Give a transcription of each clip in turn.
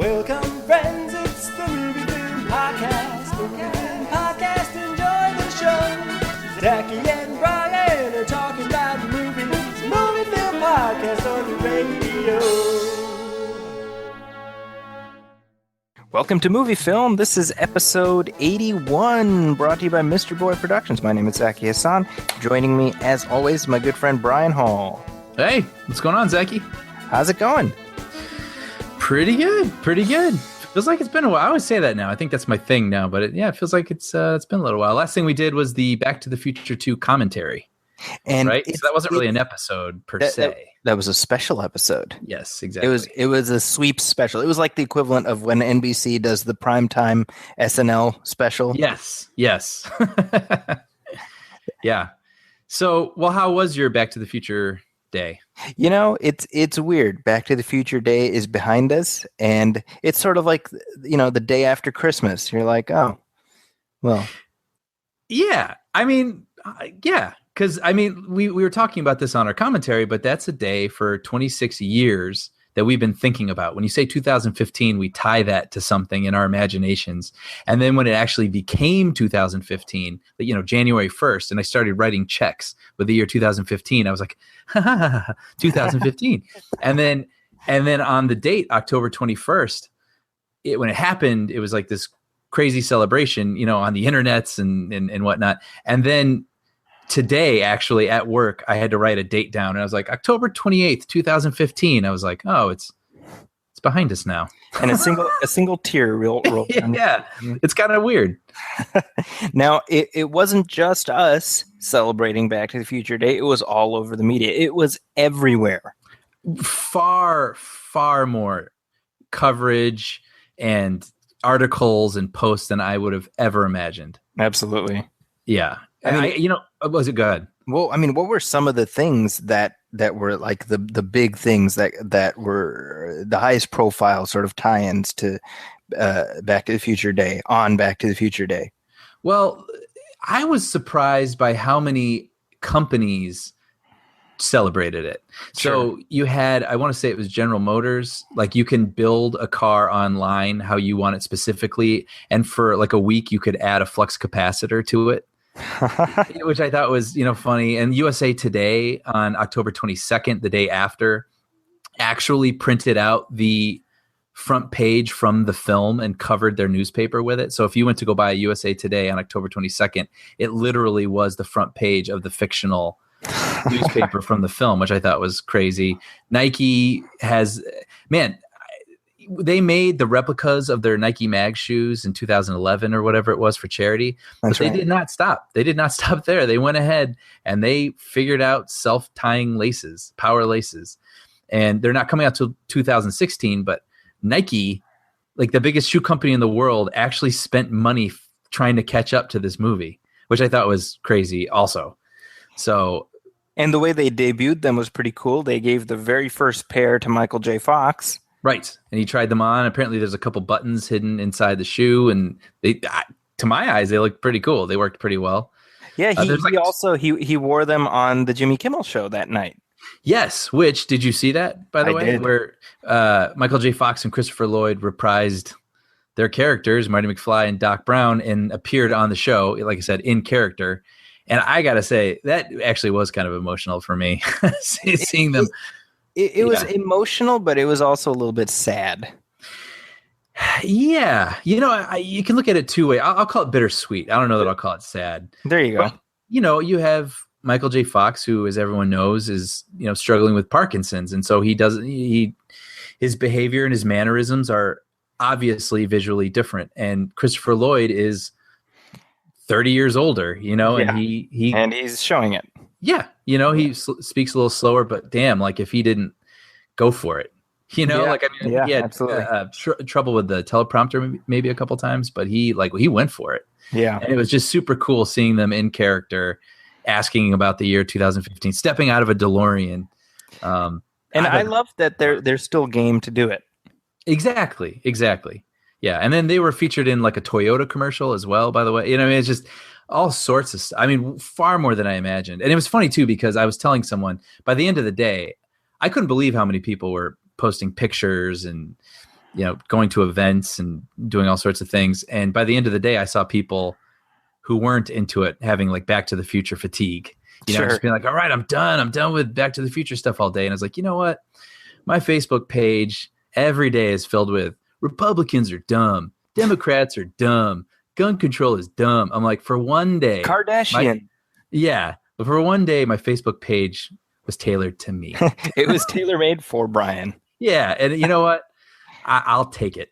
Welcome, friends, it's the Movie Film Podcast. The Movie Film Podcast, enjoy the show. Zaki and Brian are talking about movies. Movie Film Podcast on the radio. Welcome to Movie Film. This is episode 81, brought to you by Mr. Boy Productions. My name is Zaki Hassan. Joining me, as always, my good friend Brian Hall. Hey, what's going on, Zaki? How's it going? Pretty good. Feels like it's been a while. I always say that now. I think that's my thing now, but it feels like it's been a little while. Last thing we did was the Back to the Future 2 commentary. And right? So that wasn't really an episode per se. That was a special episode. Yes, exactly. It was a sweep special. It was like the equivalent of when NBC does the primetime SNL special. Yes. Yeah. So, well, how was your Back to the Future day? You know, it's weird. Back to the Future Day is behind us, and it's sort of like, you know, the day after Christmas. You're like, oh, well. Yeah. I mean, yeah. Because, I mean, we were talking about this on our commentary, but that's a day for 26 years that we've been thinking about. When you say 2015, we tie that to something in our imaginations. And then when it actually became 2015, you know, January 1st, and I started writing checks with the year 2015, I was like, 2015. and then on the date, October 21st, when it happened, it was like this crazy celebration, you know, on the internets and whatnot. And then today, actually, at work, I had to write a date down, and I was like, October 28th, 2015. I was like, oh, it's behind us now. And a single tear rolled down. Yeah, it's kind of weird. Now, it wasn't just us celebrating Back to the Future Day. It was all over the media. It was everywhere. Far, far more coverage and articles and posts than I would have ever imagined. Absolutely. Yeah. I mean, was it good? Well, I mean, what were some of the things that were like the big things that were the highest profile sort of tie-ins to Back to the Future Day on Back to the Future Day? Well, I was surprised by how many companies celebrated it. So you had, I want to say it was General Motors, like you can build a car online how you want it specifically, and for like a week you could add a flux capacitor to it. Which I thought was, you know, funny. And USA Today on October 22nd, the day after, actually printed out the front page from the film and covered their newspaper with it. So if you went to go buy a USA Today on October 22nd, it literally was the front page of the fictional newspaper from the film, which I thought was crazy. Nike has, they made the replicas of their Nike Mag shoes in 2011 or whatever it was for charity. But they did not stop. They did not stop there. They went ahead and they figured out self-tying laces, power laces. And they're not coming out till 2016, but Nike, like the biggest shoe company in the world, actually spent money trying to catch up to this movie, which I thought was crazy also. So, and the way they debuted them was pretty cool. They gave the very first pair to Michael J. Fox. Right. And he tried them on. Apparently there's a couple buttons hidden inside the shoe, and they, to my eyes, they looked pretty cool. They worked pretty well. Yeah, he wore them on the Jimmy Kimmel show that night. Yes, which, did you see that, by the way? Did. Where Michael J. Fox and Christopher Lloyd reprised their characters, Marty McFly and Doc Brown, and appeared on the show, like I said, in character. And I got to say, that actually was kind of emotional for me, seeing them. It was emotional, but it was also a little bit sad. Yeah. You know, you can look at it two ways. I'll call it bittersweet. I don't know that I'll call it sad. There you go. But, you know, you have Michael J. Fox, who, as everyone knows, is, you know, struggling with Parkinson's. And so his behavior and his mannerisms are obviously visually different. And Christopher Lloyd is 30 years older, you know, and he's showing it. Yeah, you know, he speaks a little slower, but damn, like if he didn't go for it, you know, like I mean, he had trouble with the teleprompter maybe a couple times, but he went for it. Yeah, and it was just super cool seeing them in character, asking about the year 2015, stepping out of a DeLorean. And I love that they're still game to do it. Exactly. Yeah, and then they were featured in like a Toyota commercial as well. By the way, you know, I mean, it's just all sorts of stuff. I mean, far more than I imagined. And it was funny too, because I was telling someone by the end of the day, I couldn't believe how many people were posting pictures and going to events and doing all sorts of things. And by the end of the day, I saw people who weren't into it having like Back to the Future fatigue. Just being like, all right, I'm done with Back to the Future stuff all day. And I was like, you know what? My Facebook page every day is filled with Republicans are dumb, Democrats are dumb, gun control is dumb. I'm like, for one day, Kardashian. But for one day, my Facebook page was tailored to me. It was tailor-made for Brian. Yeah, and you know what? I'll take it.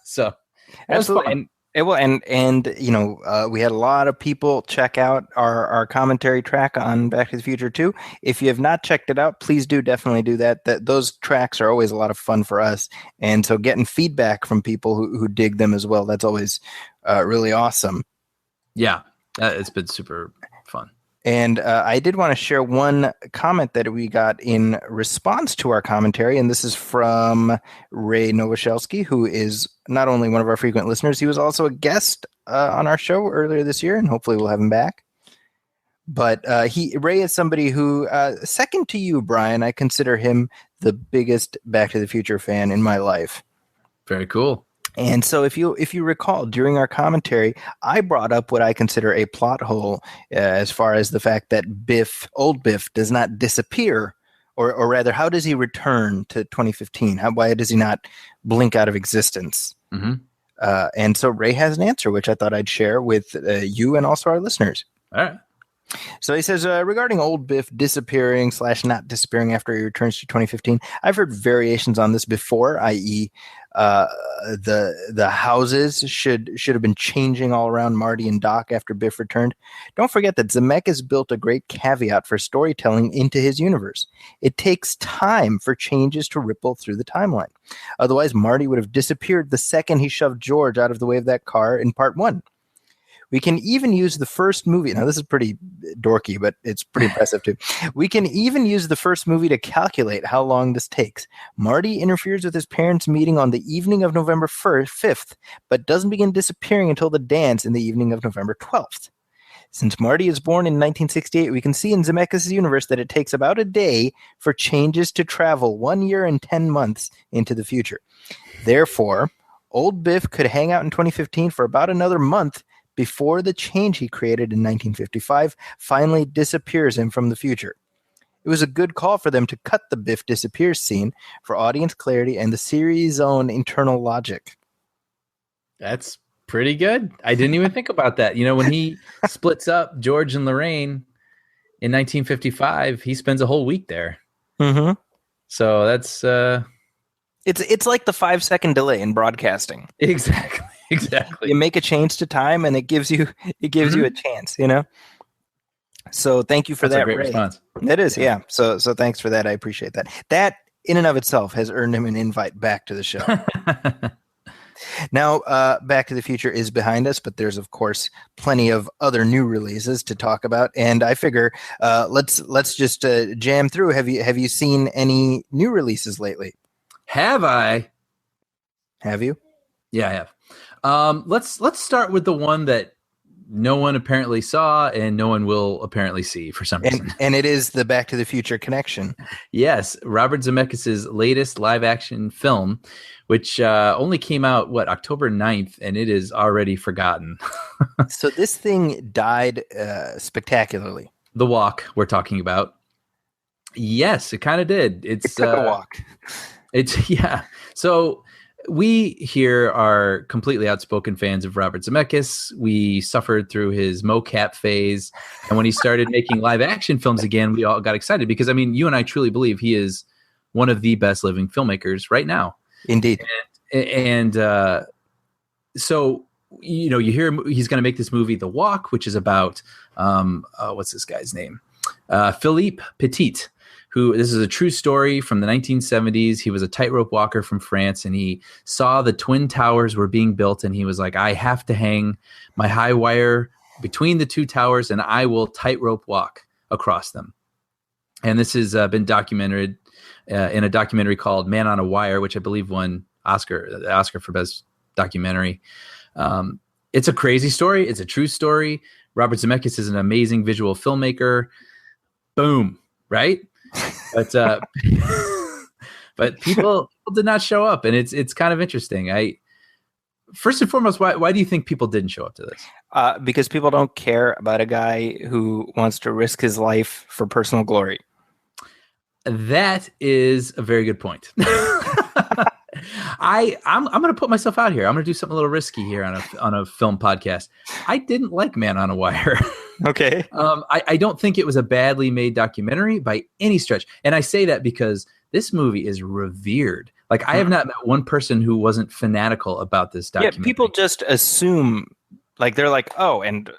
So absolutely. And we had a lot of people check out our commentary track on Back to the Future 2. If you have not checked it out, please definitely do that. Those tracks are always a lot of fun for us. And so getting feedback from people who dig them as well, that's always really awesome. Yeah, it's been super fun. And I did want to share one comment that we got in response to our commentary, and this is from Ray Novoselsky, who is not only one of our frequent listeners, he was also a guest on our show earlier this year, and hopefully we'll have him back. But Ray is somebody who, second to you, Brian, I consider him the biggest Back to the Future fan in my life. Very cool. And so if you recall, during our commentary, I brought up what I consider a plot hole as far as the fact that old Biff, does not disappear, or rather, how does he return to 2015? Why does he not blink out of existence? Mm-hmm. And so Ray has an answer, which I thought I'd share with you and also our listeners. All right. So he says, regarding old Biff disappearing / not disappearing after he returns to 2015, I've heard variations on this before, i.e., the houses should have been changing all around Marty and Doc after Biff returned. Don't forget that Zemeckis built a great caveat for storytelling into his universe. It takes time for changes to ripple through the timeline. Otherwise, Marty would have disappeared the second he shoved George out of the way of that car in part 1. We can even use the first movie. Now, this is pretty dorky, but it's pretty impressive, too. We can even use the first movie to calculate how long this takes. Marty interferes with his parents' meeting on the evening of November 5th, but doesn't begin disappearing until the dance in the evening of November 12th. Since Marty is born in 1968, we can see in Zemeckis' universe that it takes about a day for changes to travel 1 year and 10 months into the future. Therefore, old Biff could hang out in 2015 for about another month before the change he created in 1955 finally disappears him from the future. It was a good call for them to cut the Biff disappears scene for audience clarity and the series' own internal logic. That's pretty good. I didn't even think about that. When he splits up George and Lorraine in 1955, he spends a whole week there. Mm-hmm. So that's... It's like the 5-second delay in broadcasting. Exactly. You make a change to time, and it gives you a chance. So thank you for that. That's a great response. That is, yeah. So thanks for that. I appreciate that. That in and of itself has earned him an invite back to the show. Now, Back to the Future is behind us, but there's of course plenty of other new releases to talk about, and I figure let's just jam through. Have you seen any new releases lately? Have I? Have you? Yeah, I have. Let's start with the one that no one apparently saw and no one will apparently see for some reason. And it is the Back to the Future connection. Yes, Robert Zemeckis' latest live-action film, which only came out, October 9th, and it is already forgotten. So this thing died spectacularly. The Walk we're talking about. Yes, it kind of did. It took a walk. Yeah. So we here are completely outspoken fans of Robert Zemeckis. We suffered through his mocap phase. And when he started making live action films again, we all got excited because, you and I truly believe he is one of the best living filmmakers right now. Indeed. And so, you hear he's going to make this movie, The Walk, which is about, what's this guy's name? Philippe Petit. This is a true story from the 1970s. He was a tightrope walker from France, and he saw the Twin Towers were being built, and he was like, I have to hang my high wire between the two towers, and I will tightrope walk across them. And this has been documented in a documentary called Man on a Wire, which I believe won the Oscar for Best Documentary. It's a crazy story. It's a true story. Robert Zemeckis is an amazing visual filmmaker. Boom, right? But people people did not show up, and it's kind of interesting. First and foremost, why do you think people didn't show up to this? Because people don't care about a guy who wants to risk his life for personal glory. That is a very good point. I'm going to put myself out here. I'm going to do something a little risky here on a film podcast. I didn't like Man on a Wire. Okay. I don't think it was a badly made documentary by any stretch. And I say that because this movie is revered. Like, I have not met one person who wasn't fanatical about this documentary. Yeah, people just assume, like, they're like, oh, and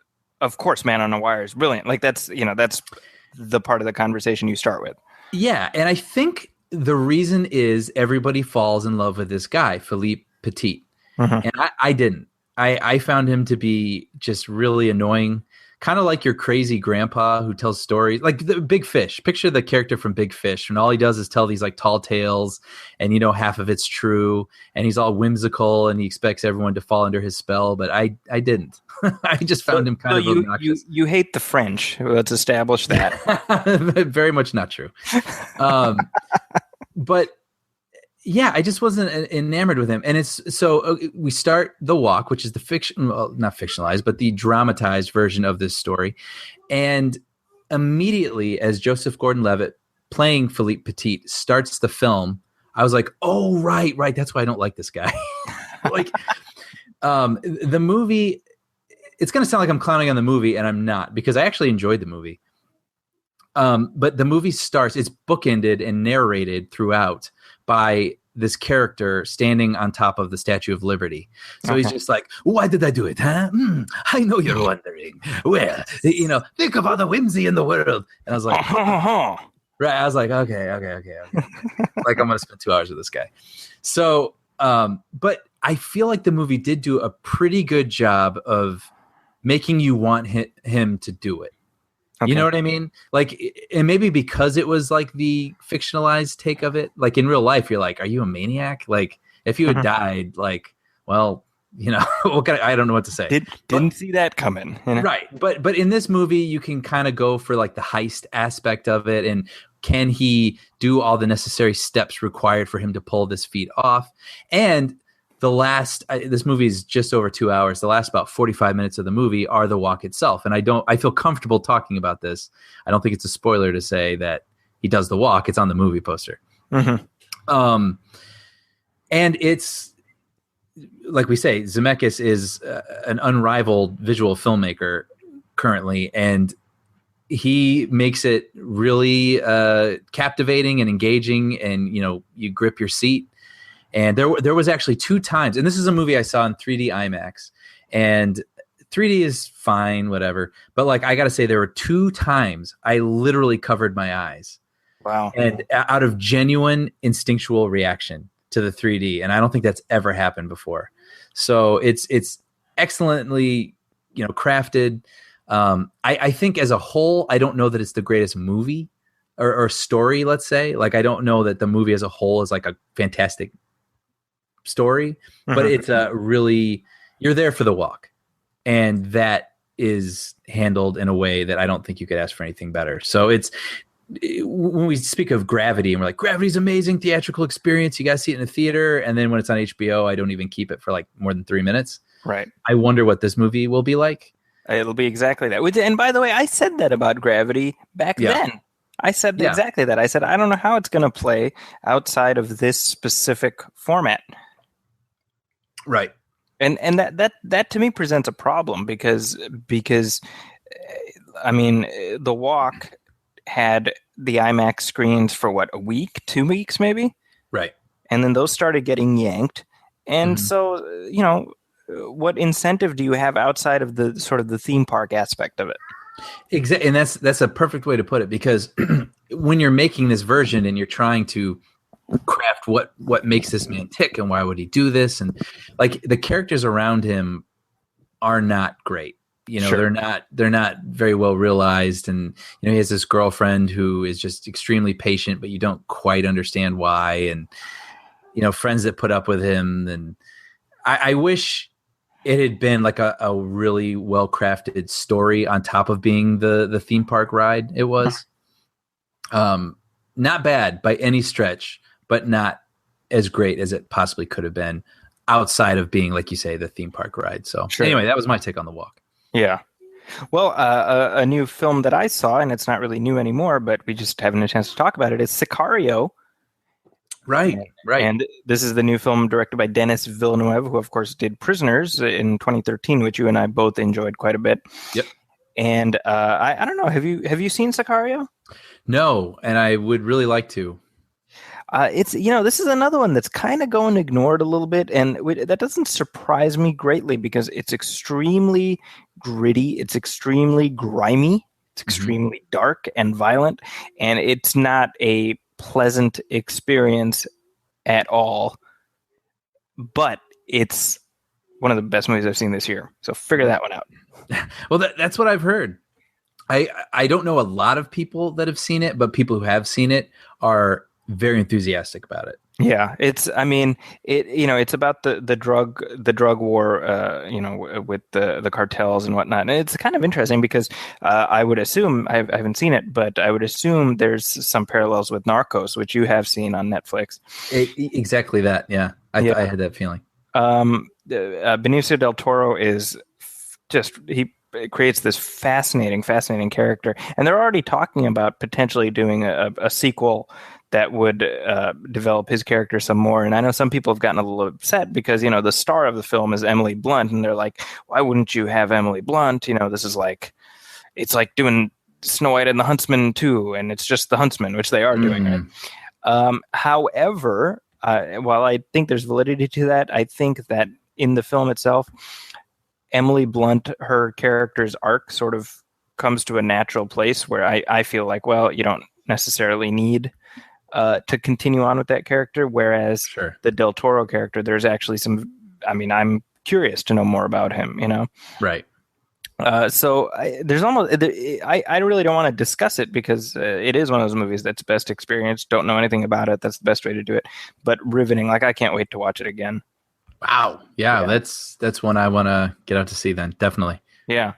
of course Man on a Wire is brilliant. Like, that's the part of the conversation you start with. Yeah, and I think the reason is everybody falls in love with this guy, Philippe Petit. And I didn't. I found him to be just really annoying, kind of like your crazy grandpa who tells stories, like the Big Fish. Picture the character from Big Fish, and all he does is tell these like tall tales, and half of it's true, and he's all whimsical, and he expects everyone to fall under his spell, but I didn't. I just found him kind of obnoxious. You hate the French. Let's establish that. Very much not true. But yeah, I just wasn't enamored with him. And we start The Walk, which is the not fictionalized, but the dramatized version of this story. And immediately, as Joseph Gordon-Levitt playing Philippe Petit starts the film, I was like, oh, right. That's why I don't like this guy. Like, the movie, it's going to sound like I'm clowning on the movie, and I'm not, because I actually enjoyed the movie. But the movie starts, it's bookended and narrated throughout by this character standing on top of the Statue of Liberty. So he's just like, why did I do it? Huh? I know you're wondering. Well, think of all the whimsy in the world. And I was like, right. I was like, okay. Like, I'm going to spend 2 hours with this guy. So, but I feel like the movie did do a pretty good job of making you want him to do it. Okay. You know what I mean? Like, and maybe because it was like the fictionalized take of it, like in real life, you're like, are you a maniac? Like, if you had died, like, well, I don't know what to say. Didn't see that coming. Right. But in this movie, you can kind of go for like the heist aspect of it. And can he do all the necessary steps required for him to pull this feat off? And this movie is just over 2 hours. The last about 45 minutes of the movie are the walk itself. And I feel comfortable talking about this. I don't think it's a spoiler to say that he does the walk. It's on the movie poster. And it's, like we say, Zemeckis is an unrivaled visual filmmaker currently. And he makes it really captivating and engaging, and, you grip your seat. And there was actually 2 times, and this is a movie I saw in 3D IMAX, and 3D is fine, whatever. But like, I got to say, there were 2 times I literally covered my eyes. Wow. And out of genuine instinctual reaction to the 3D. And I don't think that's ever happened before. So it's excellently, crafted. I think as a whole, I don't know that it's the greatest movie or story, let's say. Like, I don't know that the movie as a whole is like a fantastic story, but it's really, you're there for the walk, and that is handled in a way that I don't think you could ask for anything better. So when we speak of Gravity and we're like, Gravity's amazing theatrical experience, you guys see it in the theater, and then when it's on HBO, I don't even keep it for like more than 3 minutes. Right. I wonder what this movie will be like. It'll be exactly that. And by the way, I said that about Gravity back then. I said exactly that. I said, I don't know how it's going to play outside of this specific format. Right. And that to me presents a problem because I mean, The Walk had the IMAX screens for what, a week, 2 weeks maybe? Right. And then those started getting yanked. And so, what incentive do you have outside of the sort of the theme park aspect of it? Exactly. And that's a perfect way to put it, because when you're making this version and you're trying to craft what makes this man tick and why would he do this, and like the characters around him are not great. Sure. They're not very well realized, and he has this girlfriend who is just extremely patient, but you don't quite understand why, and friends that put up with him. And I wish it had been like a really well crafted story on top of being the theme park ride. It was not bad by any stretch, but not as great as it possibly could have been outside of being, like you say, the theme park ride. So anyway, that was my take on The Walk. Yeah. Well, a new film that I saw, and it's not really new anymore, but we just haven't had a chance to talk about it, is Sicario. Right. And this is the new film directed by Denis Villeneuve, who, of course, did Prisoners in 2013, which you and I both enjoyed quite a bit. Yep. And I don't know, have you seen Sicario? No, and I would really like to. It's this is another one that's kind of going ignored a little bit, and that doesn't surprise me greatly because it's extremely gritty, it's extremely grimy, it's extremely dark and violent, and it's not a pleasant experience at all. But it's one of the best movies I've seen this year, so figure that one out. Well, that's what I've heard. I don't know a lot of people that have seen it, but people who have seen it are very enthusiastic about it. Yeah, it's about the drug war, with the cartels and whatnot. And it's kind of interesting because I would assume I haven't seen it, but I would assume there's some parallels with Narcos, which you have seen on Netflix. Exactly that. Yeah, I had that feeling. Benicio del Toro is he creates this fascinating character, and they're already talking about potentially doing a sequel that would develop his character some more. And I know some people have gotten a little upset because, the star of the film is Emily Blunt, and they're like, why wouldn't you have Emily Blunt? This is it's like doing Snow White and the Huntsman 2, and it's just the Huntsman, which they are doing. Right? However, while I think there's validity to that, I think that in the film itself, Emily Blunt, her character's arc sort of comes to a natural place where I feel like, well, you don't necessarily need to continue on with that character, whereas the Del Toro character, there's actually I'm curious to know more about him, Right. So there's almost, I really don't want to discuss it because it is one of those movies that's best experienced. Don't know anything about it. That's the best way to do it. But riveting. I can't wait to watch it again. Wow. Yeah. That's one I want to get out to see then. Definitely. Yeah.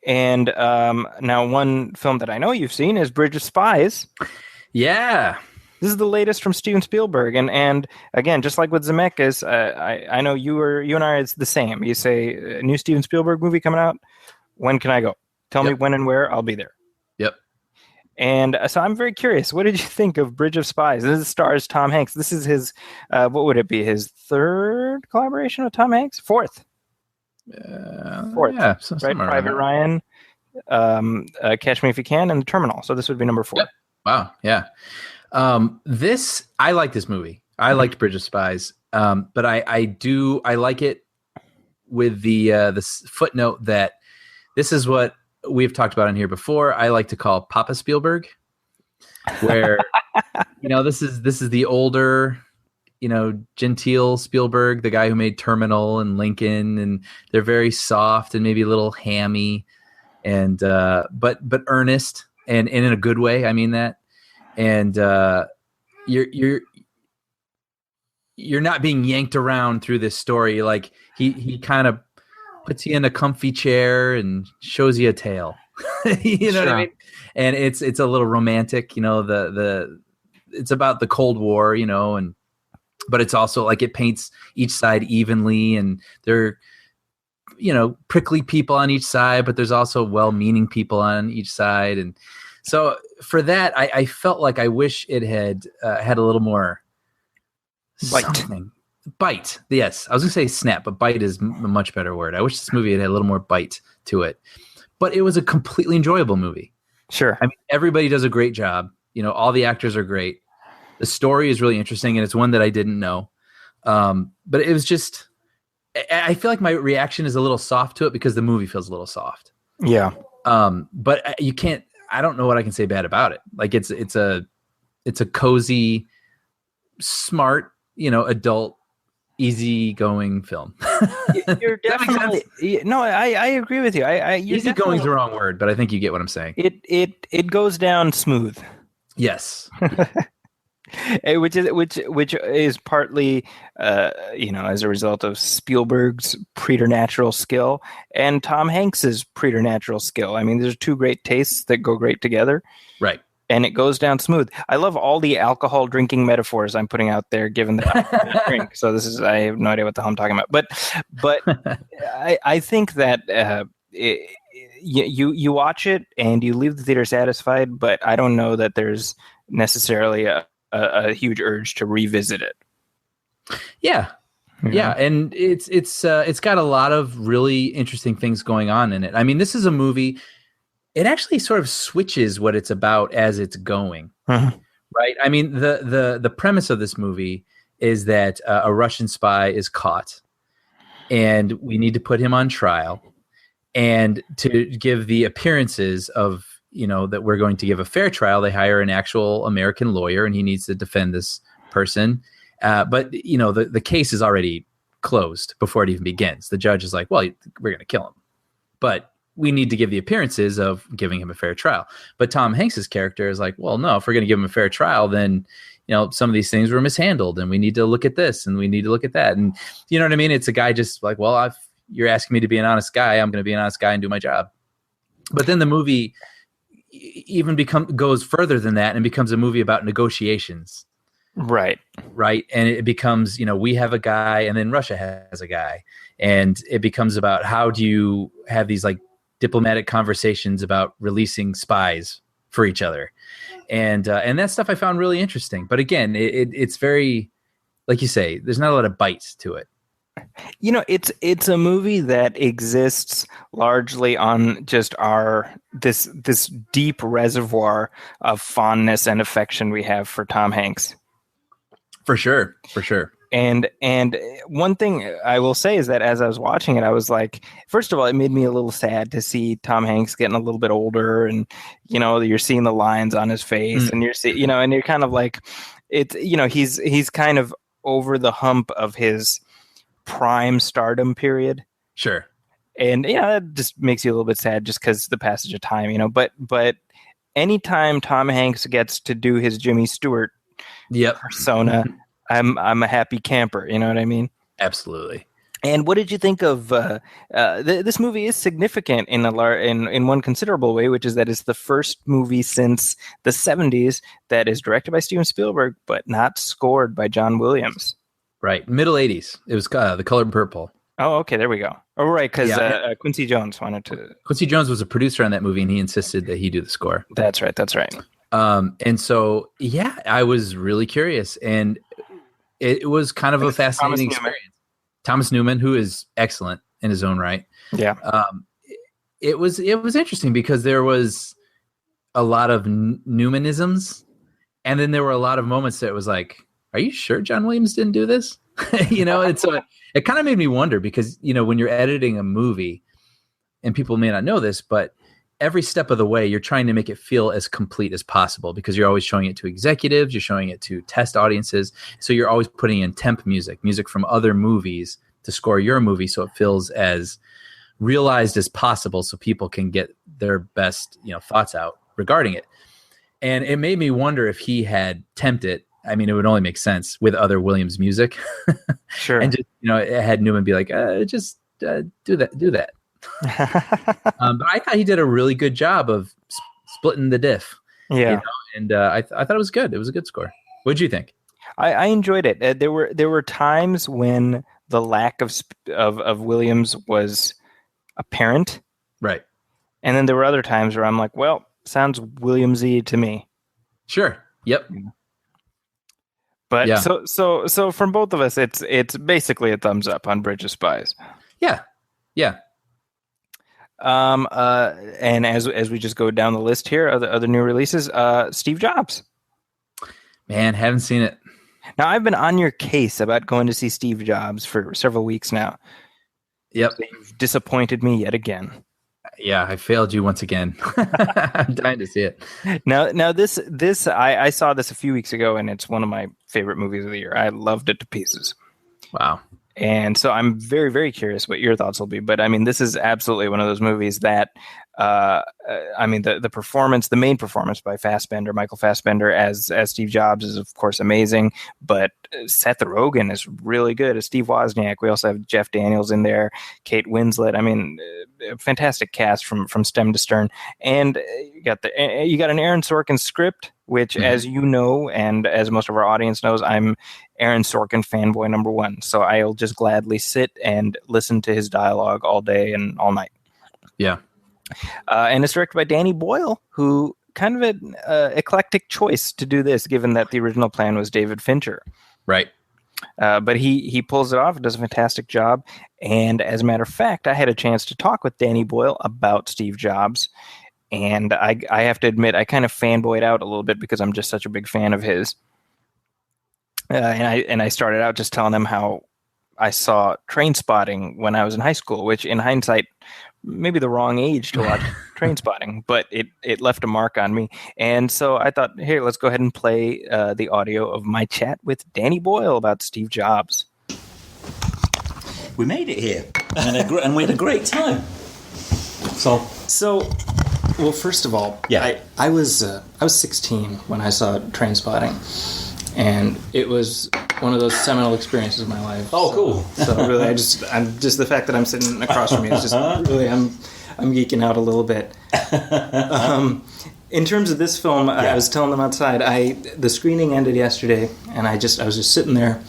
And now one film that I know you've seen is Bridge of Spies. Yeah. This is the latest from Steven Spielberg. And again, just like with Zemeckis, I know you and I, it's the same. You say, a new Steven Spielberg movie coming out. When can I go? Tell me when and where. I'll be there. Yep. And so I'm very curious. What did you think of Bridge of Spies? This stars Tom Hanks. This is his, what would it be? His third collaboration with Tom Hanks? Fourth. Fourth. Yeah. Right. Private Ryan, Catch Me If You Can, and The Terminal. So this would be number 4. Yep. Wow. Yeah. I like this movie. I liked Bridge of Spies. But I like it with the footnote that this is what we've talked about in here before. I like to call Papa Spielberg, where, this is the older, genteel Spielberg, the guy who made Terminal and Lincoln, and they're very soft and maybe a little hammy and, but earnest and in a good way. I mean that. And, you're not being yanked around through this story. Like he kind of puts you in a comfy chair and shows you a tale. You know what I mean? And it's a little romantic, it's about the Cold War, but it's also like it paints each side evenly, and there are, prickly people on each side, but there's also well-meaning people on each side. And so for that, I felt like I wish it had had a little more bite. Yes, I was gonna say snap, but bite is a much better word. I wish this movie had a little more bite to it, but it was a completely enjoyable movie. Sure. I mean, everybody does a great job. All the actors are great. The story is really interesting, and it's one that I didn't know. But it was just, I feel like my reaction is a little soft to it because the movie feels a little soft. Yeah. But you can't. I don't know what I can say bad about it. Like it's a cozy, smart, adult, easygoing film. You're definitely no. I agree with you. Easygoing is the wrong word, but I think you get what I'm saying. It goes down smooth. Yes. which is partly as a result of Spielberg's preternatural skill and Tom Hanks's preternatural skill. I mean, there's two great tastes that go great together. Right. and it goes down smooth. I love all the alcohol drinking metaphors I'm putting out there, given that I drink. So I have no idea what the hell I'm talking about. But I think that you watch it and you leave the theater satisfied, but I don't know that there's necessarily a huge urge to revisit it. Yeah. Yeah, and it's got a lot of really interesting things going on in it. I mean, this is a movie. It actually sort of switches what it's about as it's going, right? I mean, the premise of this movie is that a Russian spy is caught, and we need to put him on trial, and to give the appearances of that we're going to give a fair trial, they hire an actual American lawyer, and he needs to defend this person. But the case is already closed before it even begins. The judge is like, well, we're going to kill him, but we need to give the appearances of giving him a fair trial. But Tom Hanks's character is like, well, no, if we're going to give him a fair trial, then some of these things were mishandled, and we need to look at this and we need to look at that. And you know what I mean? It's a guy just like, well, you're asking me to be an honest guy. I'm going to be an honest guy and do my job. But then the movie even goes further than that and becomes a movie about negotiations. Right. And it becomes, we have a guy and then Russia has a guy. And it becomes about how do you have these like diplomatic conversations about releasing spies for each other. And that stuff I found really interesting. But again, it's very, like you say, there's not a lot of bite to it. It's a movie that exists largely on just this deep reservoir of fondness and affection we have for Tom Hanks. For sure. And one thing I will say is that as I was watching it, I was like, first of all, it made me a little sad to see Tom Hanks getting a little bit older, and you're seeing the lines on his face, and and you're kind of like, it's he's kind of over the hump of his prime stardom period. Sure. And that just makes you a little bit sad just because the passage of time, but anytime Tom Hanks gets to do his Jimmy Stewart persona, I'm a happy camper. You know what I mean? Absolutely. And what did you think of this movie? Is significant in one considerable way, which is that it's the first movie since the 70s that is directed by Steven Spielberg, but not scored by John Williams. Right. Middle 80s. It was The Color Purple. Oh, okay. There we go. Oh, right. Because Quincy Jones wanted to. Quincy Jones was a producer on that movie, and he insisted that he do the score. That's right. And so, I was really curious, and it was kind of a fascinating experience. Thomas Newman, who is excellent in his own right. Yeah. It was interesting because there was a lot of Newmanisms, and then there were a lot of moments that was like, are you sure John Williams didn't do this? And so it kind of made me wonder because, when you're editing a movie, and people may not know this, but every step of the way, you're trying to make it feel as complete as possible because you're always showing it to executives, you're showing it to test audiences. So you're always putting in temp music from other movies to score your movie so it feels as realized as possible so people can get their best, thoughts out regarding it. And it made me wonder if he had temped it. I mean, it would only make sense with other Williams music. Sure. And just, it had Newman be like, just do that. But I thought he did a really good job of splitting the diff. Yeah. And I thought it was good. It was a good score. What did you think? I enjoyed it. There were times when the lack of Williams was apparent. Right. And then there were other times where I'm like, well, sounds Williamsy to me. Sure. Yep. But so from both of us, it's basically a thumbs up on Bridge of Spies. Yeah. Yeah. And as we just go down the list here, other new releases, Steve Jobs. Man, haven't seen it. Now, I've been on your case about going to see Steve Jobs for several weeks now. Yep. So you've disappointed me yet again. Yeah, I failed you once again. I'm dying to see it. Now this I saw this a few weeks ago, and it's one of my favorite movies of the year. I loved it to pieces. Wow. And so I'm very, very curious what your thoughts will be. But I mean, this is absolutely one of those movies that I mean, the performance, the main performance by Fassbender, Michael Fassbender as Steve Jobs is of course amazing, but Seth Rogen is really good as Steve Wozniak. We also have Jeff Daniels in there, Kate Winslet. I mean, a fantastic cast from stem to stern. And you got an Aaron Sorkin script, which, as you know, and as most of our audience knows, I'm Aaron Sorkin fanboy number one. So I'll just gladly sit and listen to his dialogue all day and all night. Yeah. And it's directed by Danny Boyle, who kind of an eclectic choice to do this, given that the original plan was David Fincher. Right. But he pulls it off, does a fantastic job. And as a matter of fact, I had a chance to talk with Danny Boyle about Steve Jobs. And I have to admit, I kind of fanboyed out a little bit because I'm just such a big fan of his. And I started out just telling him how I saw Trainspotting when I was in high school, which in hindsight, maybe the wrong age to watch Trainspotting, but it left a mark on me. And so I thought, here, let's go ahead and play the audio of my chat with Danny Boyle about Steve Jobs. We made it here, and we had a great time. So, well, first of all, yeah, I was 16 when I saw Trainspotting. And it was one of those seminal experiences of my life. Oh, cool! So really, I'm just the fact that I'm sitting across from you is just really I'm geeking out a little bit. In terms of this film, I was telling them outside. The screening ended yesterday, and I was just sitting there,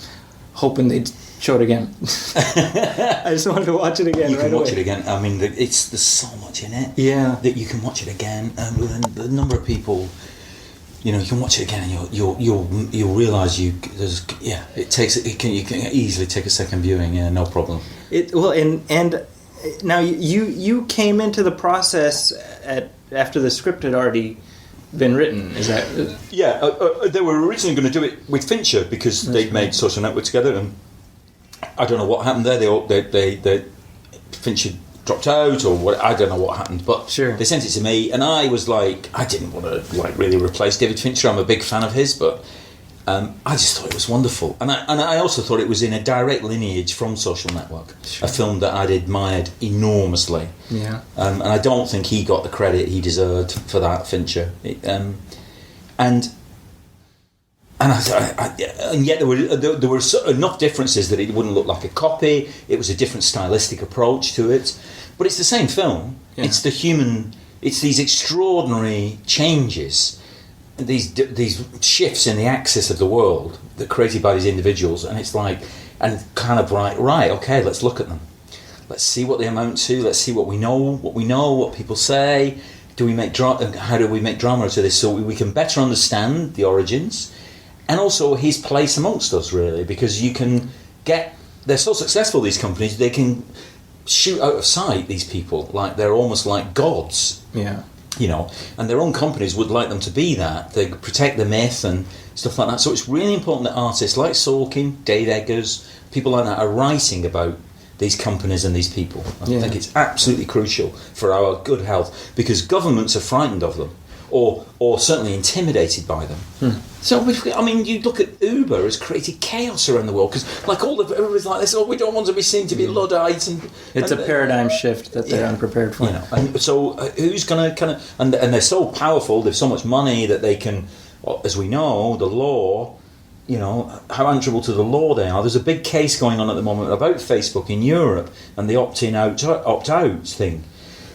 hoping they'd show it again. I just wanted to watch it again. You can right watch away. it again. I mean, there's so much in it. Yeah, that you can watch it again. The number of people. You know, you can watch it again, and you'll realise you can easily take a second viewing. Yeah, no problem. And now you came into the process after the script had already been written. Is that? Yeah, they were originally going to do it with Fincher because they'd made Social Network together, and I don't know what happened there. They Fincher dropped out or what, I don't know what happened, but sure. They sent it to me, and I was like, I didn't want to really replace David Fincher. I'm a big fan of his, but I just thought it was wonderful, and I also thought it was in a direct lineage from Social Network, a film that I'd admired enormously. Yeah, and I don't think he got the credit he deserved for that, Fincher, and yet there were enough differences that it wouldn't look like a copy. It was a different stylistic approach to it, but it's the same film. Yeah. It's these extraordinary changes, these shifts in the axis of the world that are created by these individuals, and it's like, and kind of like, right, okay, let's look at them. Let's see what they amount to. Let's see what we know, what people say. How do we make drama out of this so we can better understand the origins? And also his place amongst us, really, because you can they're so successful, these companies, they can shoot out of sight these people, like they're almost like gods. Yeah. You know, and their own companies would like them to be that. They protect the myth and stuff like that. So it's really important that artists like Sorkin, Dave Eggers, people like that are writing about these companies and these people. I think it's absolutely crucial for our good health, because governments are frightened of them. Or certainly intimidated by them. So, I mean, you look at Uber has created chaos around the world because, like, everybody's like this. Oh, we don't want to be seen to be Luddites, and it's a paradigm shift that they're unprepared for. You know, and so who's going to kind of and they're so powerful. They've so much money that they can, as we know, the law. You know how answerable to the law they are. There's a big case going on at the moment about Facebook in Europe and the opt-in opt-out thing.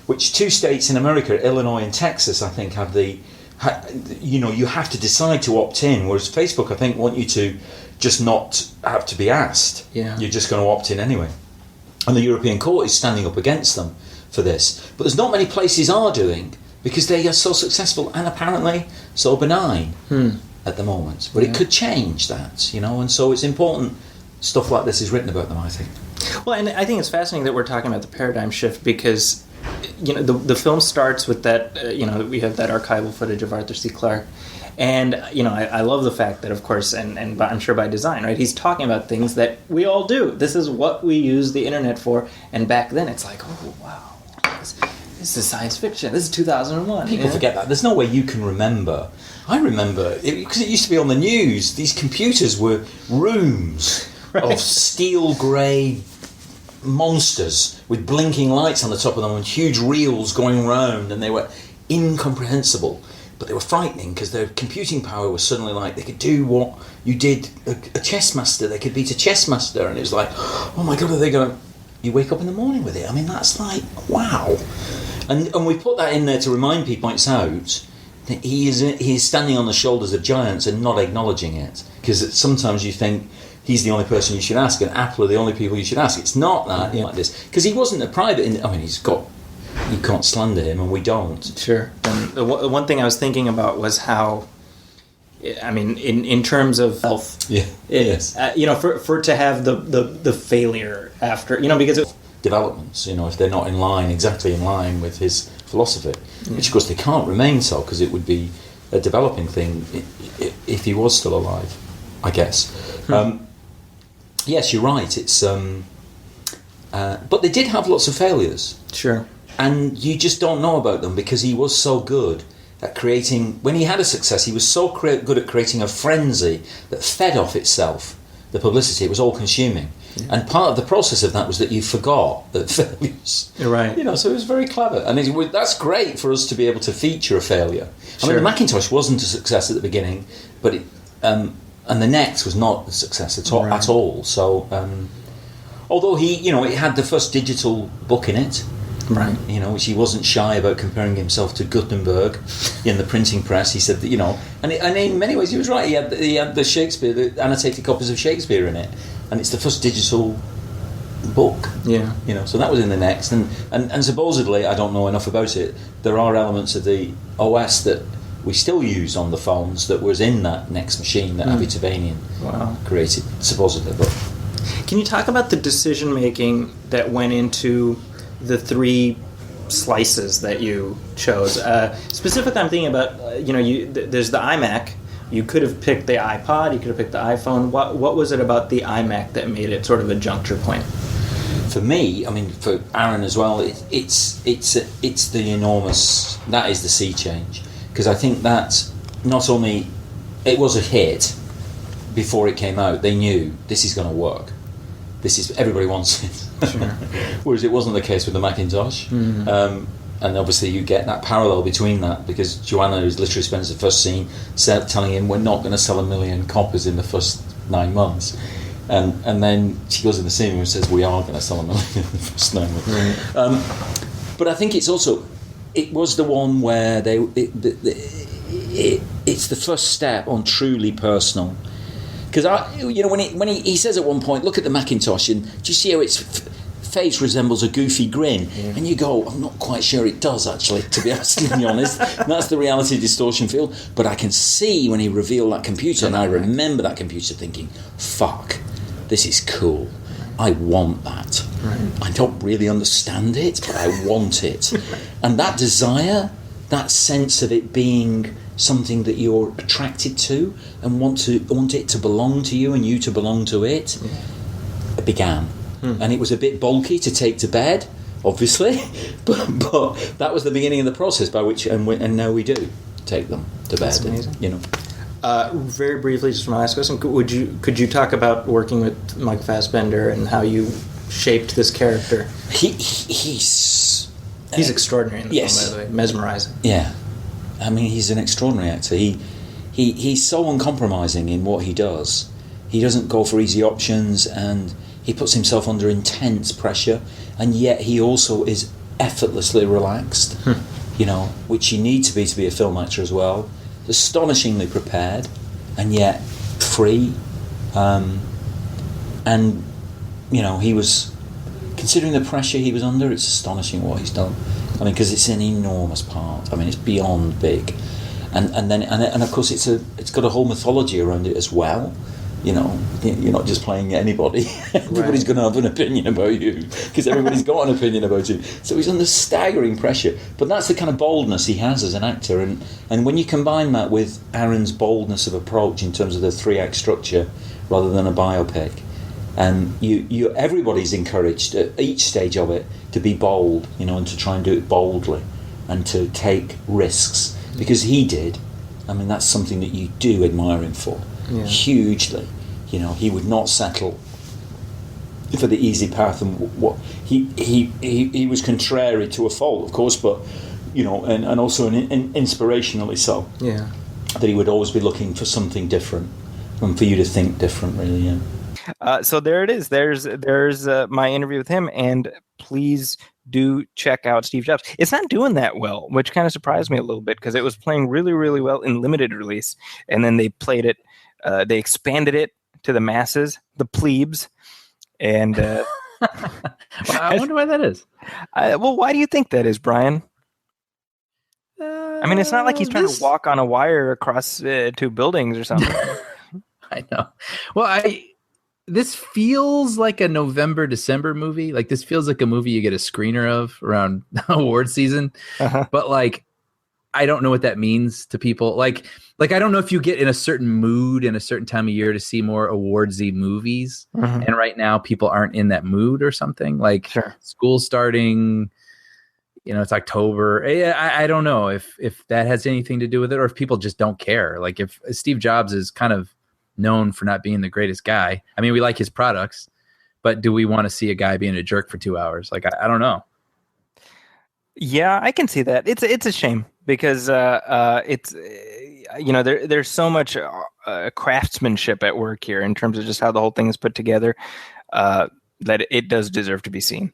Which 2 states in America, Illinois and Texas, I think, have you have to decide to opt in, whereas Facebook, I think, want you to just not have to be asked. Yeah. You're just going to opt in anyway. And the European Court is standing up against them for this. But there's not many places are doing, because they are so successful and apparently so benign at the moment. But it could change that, and so it's important stuff like this is written about them, I think. Well, and I think it's fascinating that we're talking about the paradigm shift because the film starts with that, we have that archival footage of Arthur C. Clarke. And, I love the fact that, of course, and I'm sure by design, right, he's talking about things that we all do. This is what we use the internet for. And back then it's like, oh, wow, this is science fiction. This is 2001. People forget that. There's no way you can remember. I remember, because it used to be on the news, these computers were rooms of steel grey monsters with blinking lights on the top of them and huge reels going round, and they were incomprehensible, but they were frightening because their computing power was suddenly like they could do what you did a chess master. They could beat a chess master, and it was like, oh my god, are they going to... You wake up in the morning with it. I mean, that's like, wow. And we put that in there to remind people, points out that he is standing on the shoulders of giants and not acknowledging it, because sometimes you think he's the only person you should ask, and Apple are the only people you should ask. It's not that like this, because he wasn't a private. I mean, you can't slander him, and we don't. Sure. And the one thing I was thinking about was how, I mean, in terms of health, yes, for it to have the failure after, because it, developments, if they're not exactly in line with his philosophy, which of course they can't remain so, because it would be a developing thing if he was still alive, I guess. Yes, you're right. It's but they did have lots of failures. Sure. And you just don't know about them because he was so good at creating... When he had a success, he was so good at creating a frenzy that fed off itself. The publicity, it was all-consuming. Yeah. And part of the process of that was that you forgot that failures... You're right. So it was very clever. And that's great for us to be able to feature a failure. Sure. I mean, the Macintosh wasn't a success at the beginning, but and the NEX was not a success at all. Right. At all. So, although it had the first digital book in it, right? Which he wasn't shy about comparing himself to Gutenberg in the printing press. He said that, and in many ways he was right. He had the Shakespeare, the annotated copies of Shakespeare in it, and it's the first digital book. Yeah. So that was in the NEX, and supposedly, I don't know enough about it, there are elements of the OS that we still use on the phones that was in that NEX machine that Avi Tevanian created, supposedly. But can you talk about the decision making that went into the 3 slices that you chose? Specifically, I'm thinking about there's the iMac. You could have picked the iPod. You could have picked the iPhone. What was it about the iMac that made it sort of a juncture point? For me, I mean, for Aaron as well, it's the enormous. That is the sea change, because I think that not only it was a hit before it came out, they knew this is going to work. Everybody wants it. Sure. Whereas it wasn't the case with the Macintosh. Mm-hmm. And obviously you get that parallel between that, because Joanna literally spends the first scene telling him we're not going to sell 1 million copies in the first 9 months. And then she goes in the scene and says we are going to sell 1 million in the first 9 months. Right. But I think it was the one where it's the first step on truly personal. Because when he says at one point, look at the Macintosh, and do you see how its face resembles a goofy grin? Yeah. And you go, I'm not quite sure it does, actually, to be absolutely honest. And that's the reality distortion field. But I can see when he revealed that computer, and I remember that computer thinking, fuck, this is cool. I want that. Right. I don't really understand it, but I want it. And that desire, that sense of it being something that you're attracted to and want it to belong to you and you to belong to it, it began. And it was a bit bulky to take to bed, obviously, but that was the beginning of the process by which, and now we do take them to bed. That's amazing. Very briefly, just my last question, could you talk about working with Michael Fassbender and how you shaped this character? He's extraordinary in the film, by the way, mesmerizing. Yeah. I mean, he's an extraordinary actor. He's so uncompromising in what he does. He doesn't go for easy options, and he puts himself under intense pressure, and yet he also is effortlessly relaxed, which you need to be a film actor as well. Astonishingly prepared, and yet free. He was, considering the pressure he was under, it's astonishing what he's done. I mean, because it's an enormous part. I mean, it's beyond big, and of course it's got a whole mythology around it as well. You're not just playing anybody. Everybody's going to have an opinion about you, because everybody's got an opinion about you. So he's under staggering pressure. But that's the kind of boldness he has as an actor, and when you combine that with Aaron's boldness of approach in terms of the 3-act structure rather than a biopic, and everybody's encouraged at each stage of it to be bold, and to try and do it boldly and to take risks, because he did. I mean, that's something that you do admire him for. Yeah. Hugely. He would not settle for the easy path, and what he was contrary to a fault, of course, but and also inspirationally so. Yeah. That he would always be looking for something different, and for you to think different, really. Yeah. So there it is. There's my interview with him, and please do check out Steve Jobs. It's not doing that well, which kind of surprised me a little bit because it was playing really, really well in limited release, and then they played it. They expanded it to the masses, the plebes, and well, I wonder why that is. Well, why do you think that is, Brian? I mean, it's not like he's trying to walk on a wire across 2 buildings or something. I know. Well, this feels like a November, December movie. Like, this feels like a movie you get a screener of around award season. But like, I don't know what that means to people. Like I don't know if you get in a certain mood in a certain time of year to see more awardsy movies. And right now people aren't in that mood or something. Like, school's starting, it's October. I don't know if that has anything to do with it, or if people just don't care. Like, if Steve Jobs is kind of known for not being the greatest guy. I mean, we like his products, but do we want to see a guy being a jerk for 2 hours? Like, I don't know. Yeah, I can see that. It's a shame because it's there's so much craftsmanship at work here in terms of just how the whole thing is put together that it does deserve to be seen.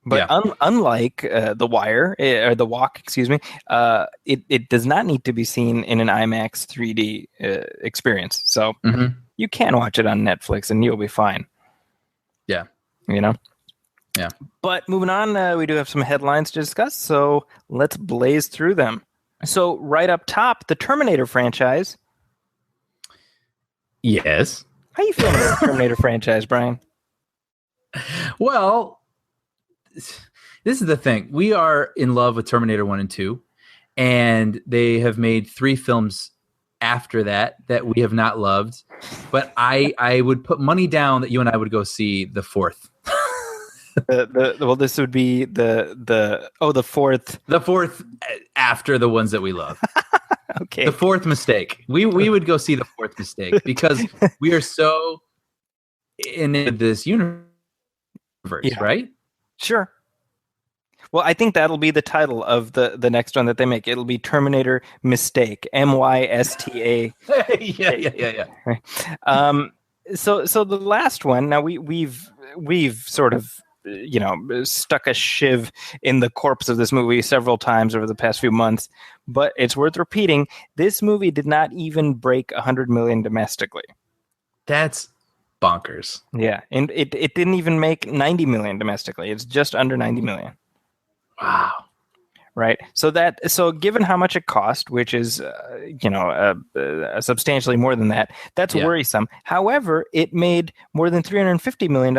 But unlike The Wire or The Walk, excuse me, it does not need to be seen in an IMAX 3D experience. So you can watch it on Netflix and you'll be fine. Yeah. Yeah. But moving on, we do have some headlines to discuss, so let's blaze through them. So right up top, the Terminator franchise. Yes. How you feeling about the Terminator franchise, Brian? Well, this is the thing. We are in love with Terminator 1 and 2, and they have made 3 films after that we have not loved. But I would put money down that you and I would go see the 4th. Well, this would be the 4th. The 4th after the ones that we love. Okay. The 4th mistake. We would go see the 4th mistake because we are so in this universe, right? Sure. Well, I think that'll be the title of the next one that they make. It'll be Terminator Mistake. MYSTA. Yeah. Right. So the last one. Now we've sort of stuck a shiv in the corpse of this movie several times over the past few months, but it's worth repeating. This movie did not even break 100 million domestically. That's bonkers. Yeah, and it didn't even make 90 million domestically. It's just under 90 million. Wow. Right. So given how much it cost, which is substantially more than that, that's worrisome. However, it made more than $350 million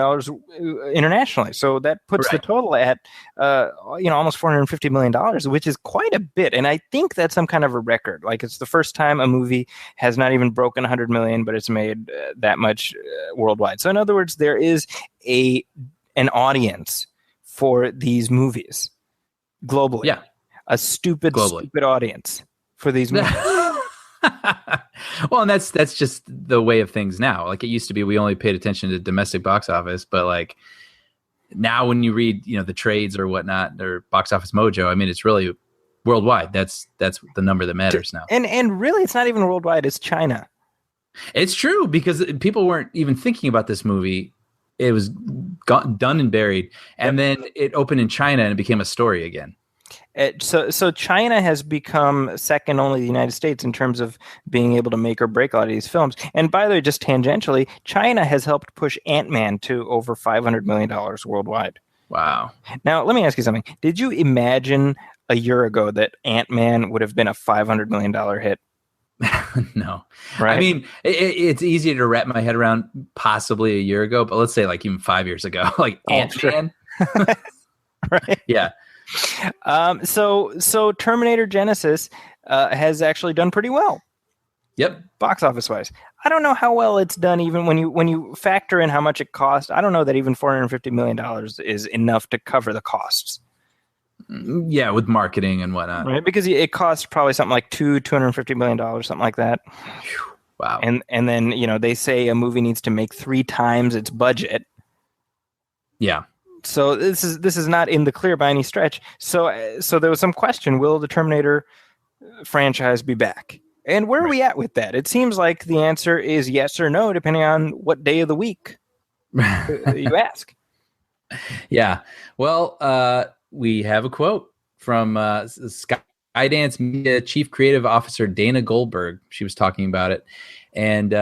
internationally. So that puts the total at almost $450 million, which is quite a bit. And I think that's some kind of a record. Like, it's the first time a movie has not even broken 100 million, but it's made that much worldwide. So in other words, there is an audience for these movies. Globally. Yeah. A stupid audience for these movies. Well, and that's just the way of things now. Like, it used to be we only paid attention to domestic box office, but like now when you read, the trades or whatnot, or Box Office Mojo, I mean, it's really worldwide. That's the number that matters now. And really, it's not even worldwide, it's China. It's true, because people weren't even thinking about this movie. It was done and buried, and then it opened in China and it became a story again. So China has become second only to the United States in terms of being able to make or break a lot of these films. And by the way, just tangentially, China has helped push Ant-Man to over $500 million worldwide. Wow. Now, let me ask you something. Did you imagine a year ago that Ant-Man would have been a $500 million hit? No. Right? I mean, it's easy to wrap my head around possibly a year ago, but let's say like even 5 years ago, like Ant-Man. Sure. Right? Yeah. So Terminator Genesis has actually done pretty well. Yep. Box office wise. I don't know how well it's done even when you factor in how much it cost. I don't know that even $450 million is enough to cover the costs. Yeah, with marketing and whatnot. Right, because it costs probably something like $250 million, something like that. Wow. And then, they say a movie needs to make 3 times its budget. Yeah. So this is not in the clear by any stretch. So there was some question: will the Terminator franchise be back? And where are we at with that? It seems like the answer is yes or no, depending on what day of the week you ask. Yeah. Well, we have a quote from Skydance Media Chief Creative Officer Dana Goldberg. She was talking about it. And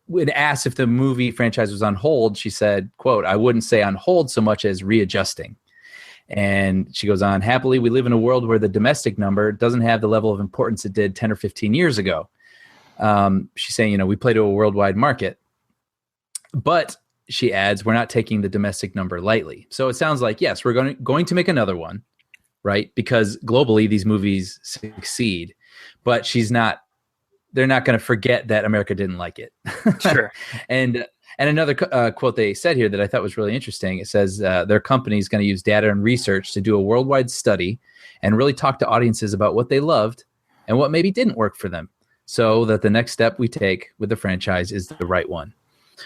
when asked if the movie franchise was on hold, she said, quote, "I wouldn't say on hold so much as readjusting." And she goes on, "Happily, we live in a world where the domestic number doesn't have the level of importance it did 10 or 15 years ago." She's saying, we play to a worldwide market. But she adds, we're not taking the domestic number lightly. So it sounds like, yes, we're going to make another one, right? Because globally, these movies succeed. But they're not going to forget that America didn't like it. Sure. And another quote they said here that I thought was really interesting. It says their company is going to use data and research to do a worldwide study and really talk to audiences about what they loved and what maybe didn't work for them, so that the next step we take with the franchise is the right one.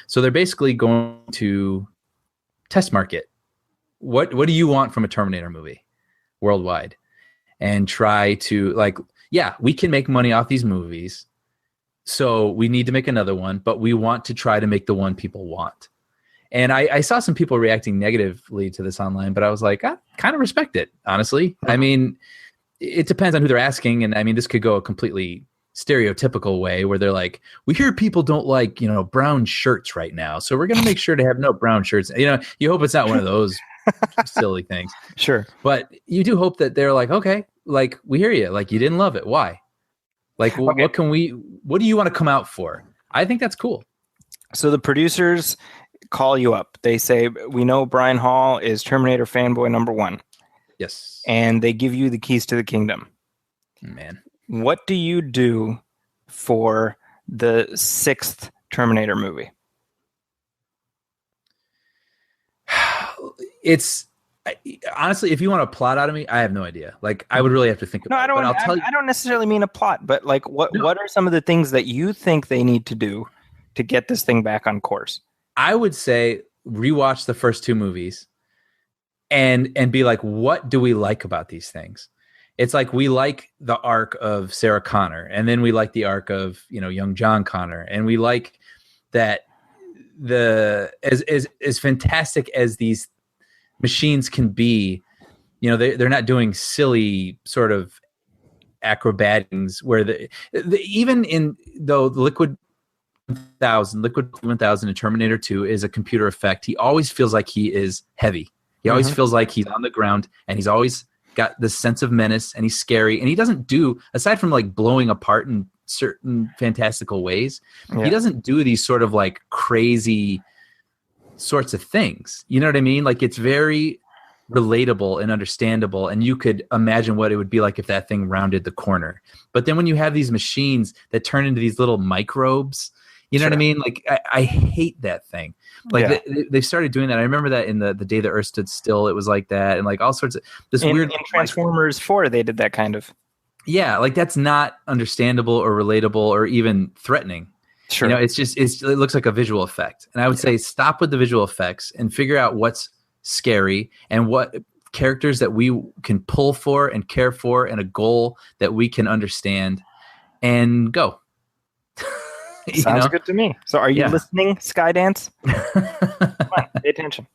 So they're basically going to test market. What do you want from a Terminator movie worldwide? And try to we can make money off these movies. So we need to make another one, but we want to try to make the one people want. And I saw some people reacting negatively to this online, but I was like, I kind of respect it, honestly. I mean, it depends on who they're asking. And I mean, this could go a completely stereotypical way where they're like, we hear people don't like, brown shirts right now. So we're going to make sure to have no brown shirts. You hope it's not one of those silly things. Sure. But you do hope that they're like, okay, we hear you. You didn't love it. Why? Okay. What do you want to come out for? I think that's cool. So the producers call you up. They say, we know Brian Hall is Terminator fanboy number one. Yes. And they give you the keys to the kingdom. Man. What do you do for the 6th Terminator movie? Honestly, if you want a plot out of me, I have no idea. I would really have to think about it. I don't necessarily mean a plot, but what are some of the things that you think they need to do to get this thing back on course? I would say rewatch the first 2 movies and be like, what do we like about these things? It's like we like the arc of Sarah Connor, and then we like the arc of young John Connor, and we like that as fantastic as these machines can be, they're not doing silly sort of acrobatics where even in the Liquid 1000 in Terminator 2 is a computer effect. He always feels like he is heavy. He always feels like he's on the ground, and he's always got this sense of menace, and he's scary. And he doesn't do, aside from blowing apart in certain fantastical ways, he doesn't do these sort of crazy sorts of things. You know what I mean? It's very relatable and understandable, and you could imagine what it would be like if that thing rounded the corner. But then when you have these machines that turn into these little microbes, you know what I mean? I hate that thing. They started doing that. I remember that in the Day the Earth Stood Still, it was like that, and all sorts of weird. In Transformers 4, they did that kind of. Yeah, that's not understandable or relatable or even threatening. Sure. It looks like a visual effect. And I would say stop with the visual effects and figure out what's scary and what characters that we can pull for and care for and a goal that we can understand and go. Sounds good to me. So are you listening, Skydance? Come on, pay attention.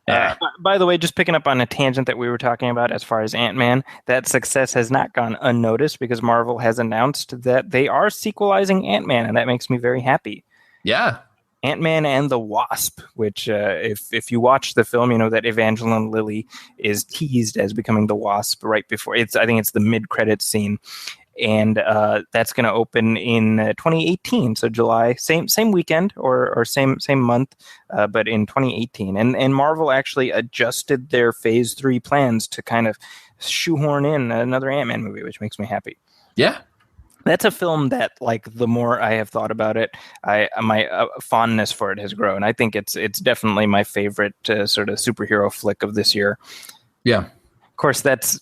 By the way, just picking up on a tangent that we were talking about as far as Ant-Man, that success has not gone unnoticed because Marvel has announced that they are sequelizing Ant-Man, and that makes me very happy. Yeah. Ant-Man and the Wasp, which if you watch the film, you know that Evangeline Lilly is teased as becoming the Wasp right before I think it's the mid-credits scene. And that's going to open in 2018, so July, same weekend or same month, but in 2018. And Marvel actually adjusted their Phase 3 plans to kind of shoehorn in another Ant-Man movie, which makes me happy. Yeah. That's a film that, the more I have thought about it, my fondness for it has grown. I think it's definitely my favorite sort of superhero flick of this year. Yeah. Of course, that's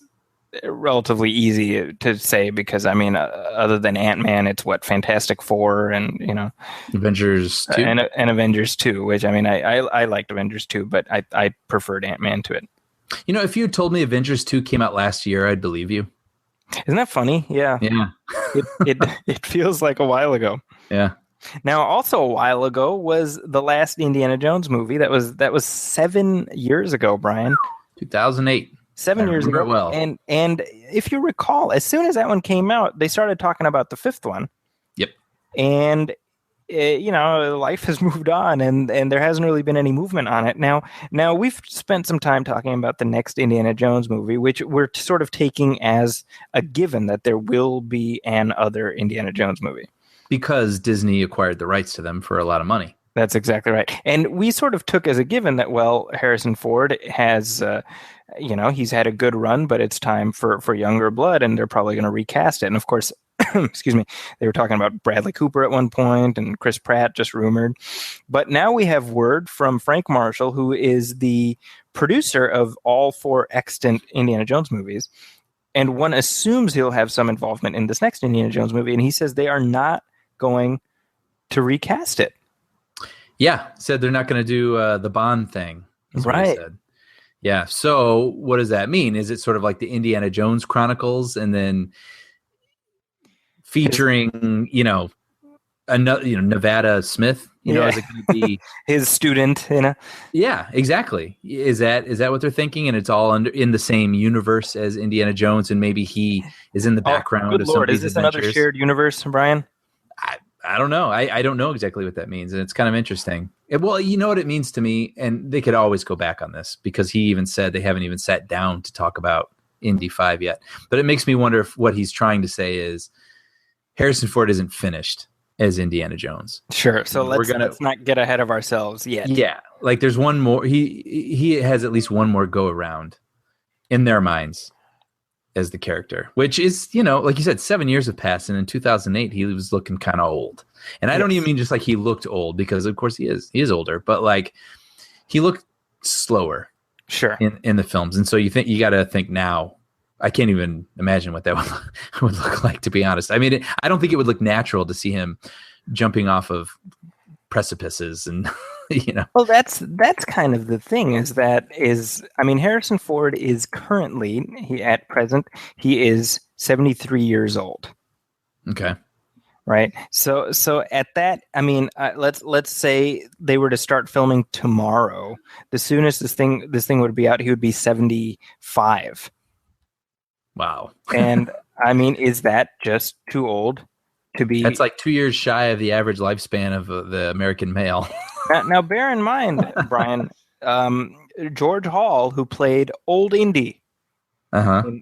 relatively easy to say because, I mean, other than Ant-Man, it's what, Fantastic Four and, Avengers 2. and Avengers 2, which, I mean, I liked Avengers 2, but I preferred Ant-Man to it. If you had told me Avengers 2 came out last year, I'd believe you. Isn't that funny? Yeah. Yeah. It feels like a while ago. Yeah. Now, also a while ago was the last Indiana Jones movie. That was 7 years ago, Brian. 2008. 7 years ago. Well. And if you recall, as soon as that one came out, they started talking about the fifth one. Yep. And life has moved on, and there hasn't really been any movement on it. Now we've spent some time talking about the next Indiana Jones movie, which we're sort of taking as a given that there will be an other Indiana Jones movie. Because Disney acquired the rights to them for a lot of money. That's exactly right. And we sort of took as a given that, well, Harrison Ford has, he's had a good run, but it's time for younger blood, and they're probably going to recast it. And of course, excuse me, they were talking about Bradley Cooper at one point and Chris Pratt, just rumored. But now we have word from Frank Marshall, who is the producer of all 4 extant Indiana Jones movies. And one assumes he'll have some involvement in this next Indiana Jones movie. And he says they are not going to recast it. Yeah, said they're not going to do the Bond thing. Right. Yeah. So what does that mean? Is it sort of like the Indiana Jones Chronicles, and then featuring, another, Nevada Smith? Is it going to be his student? Yeah, exactly. Is that what they're thinking? And it's all in the same universe as Indiana Jones, and maybe he is in the background. Good of Lord, some is of these this another shared universe, Brian? I don't know. I don't know exactly what that means, and it's kind of interesting. Well, you know what it means to me, and they could always go back on this because he even said they haven't even sat down to talk about Indy 5 yet. But it makes me wonder if what he's trying to say is Harrison Ford isn't finished as Indiana Jones. Sure. So let's not get ahead of ourselves yet. Yeah, like there's one more. He has at least one more go around in their minds as the character, which is, like you said, 7 years have passed, and in 2008 he was looking kind of old. And I don't even mean just like he looked old, because of course he is older, but like he looked slower, sure, in the films. And so you got to think now. I can't even imagine what that would look like, to be honest. I mean, I don't think it would look natural to see him jumping off of precipices and Well, that's kind of the thing. Harrison Ford is currently at present he is 73 years old. Okay. Right. So at that, let's say they were to start filming tomorrow. The soonest this thing would be out, he would be 75. Wow. And is that just too old to be? That's like 2 years shy of the average lifespan of the American male. Now, bear in mind, Brian, George Hall, who played Old Indy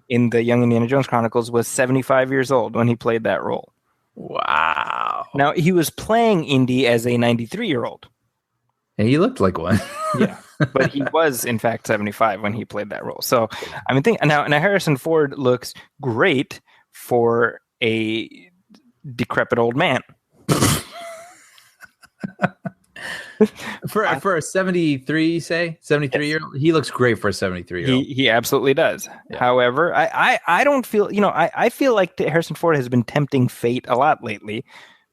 in the Young Indiana Jones Chronicles, was 75 years old when he played that role. Wow. Now, he was playing Indy as a 93-year-old. And he looked like one. Yeah, but he was, in fact, 75 when he played that role. So, now Harrison Ford looks great for a decrepit old man. For a 73-year-old, he looks great for a 73-year-old. He absolutely does. Yeah. However, I don't feel, I feel like Harrison Ford has been tempting fate a lot lately,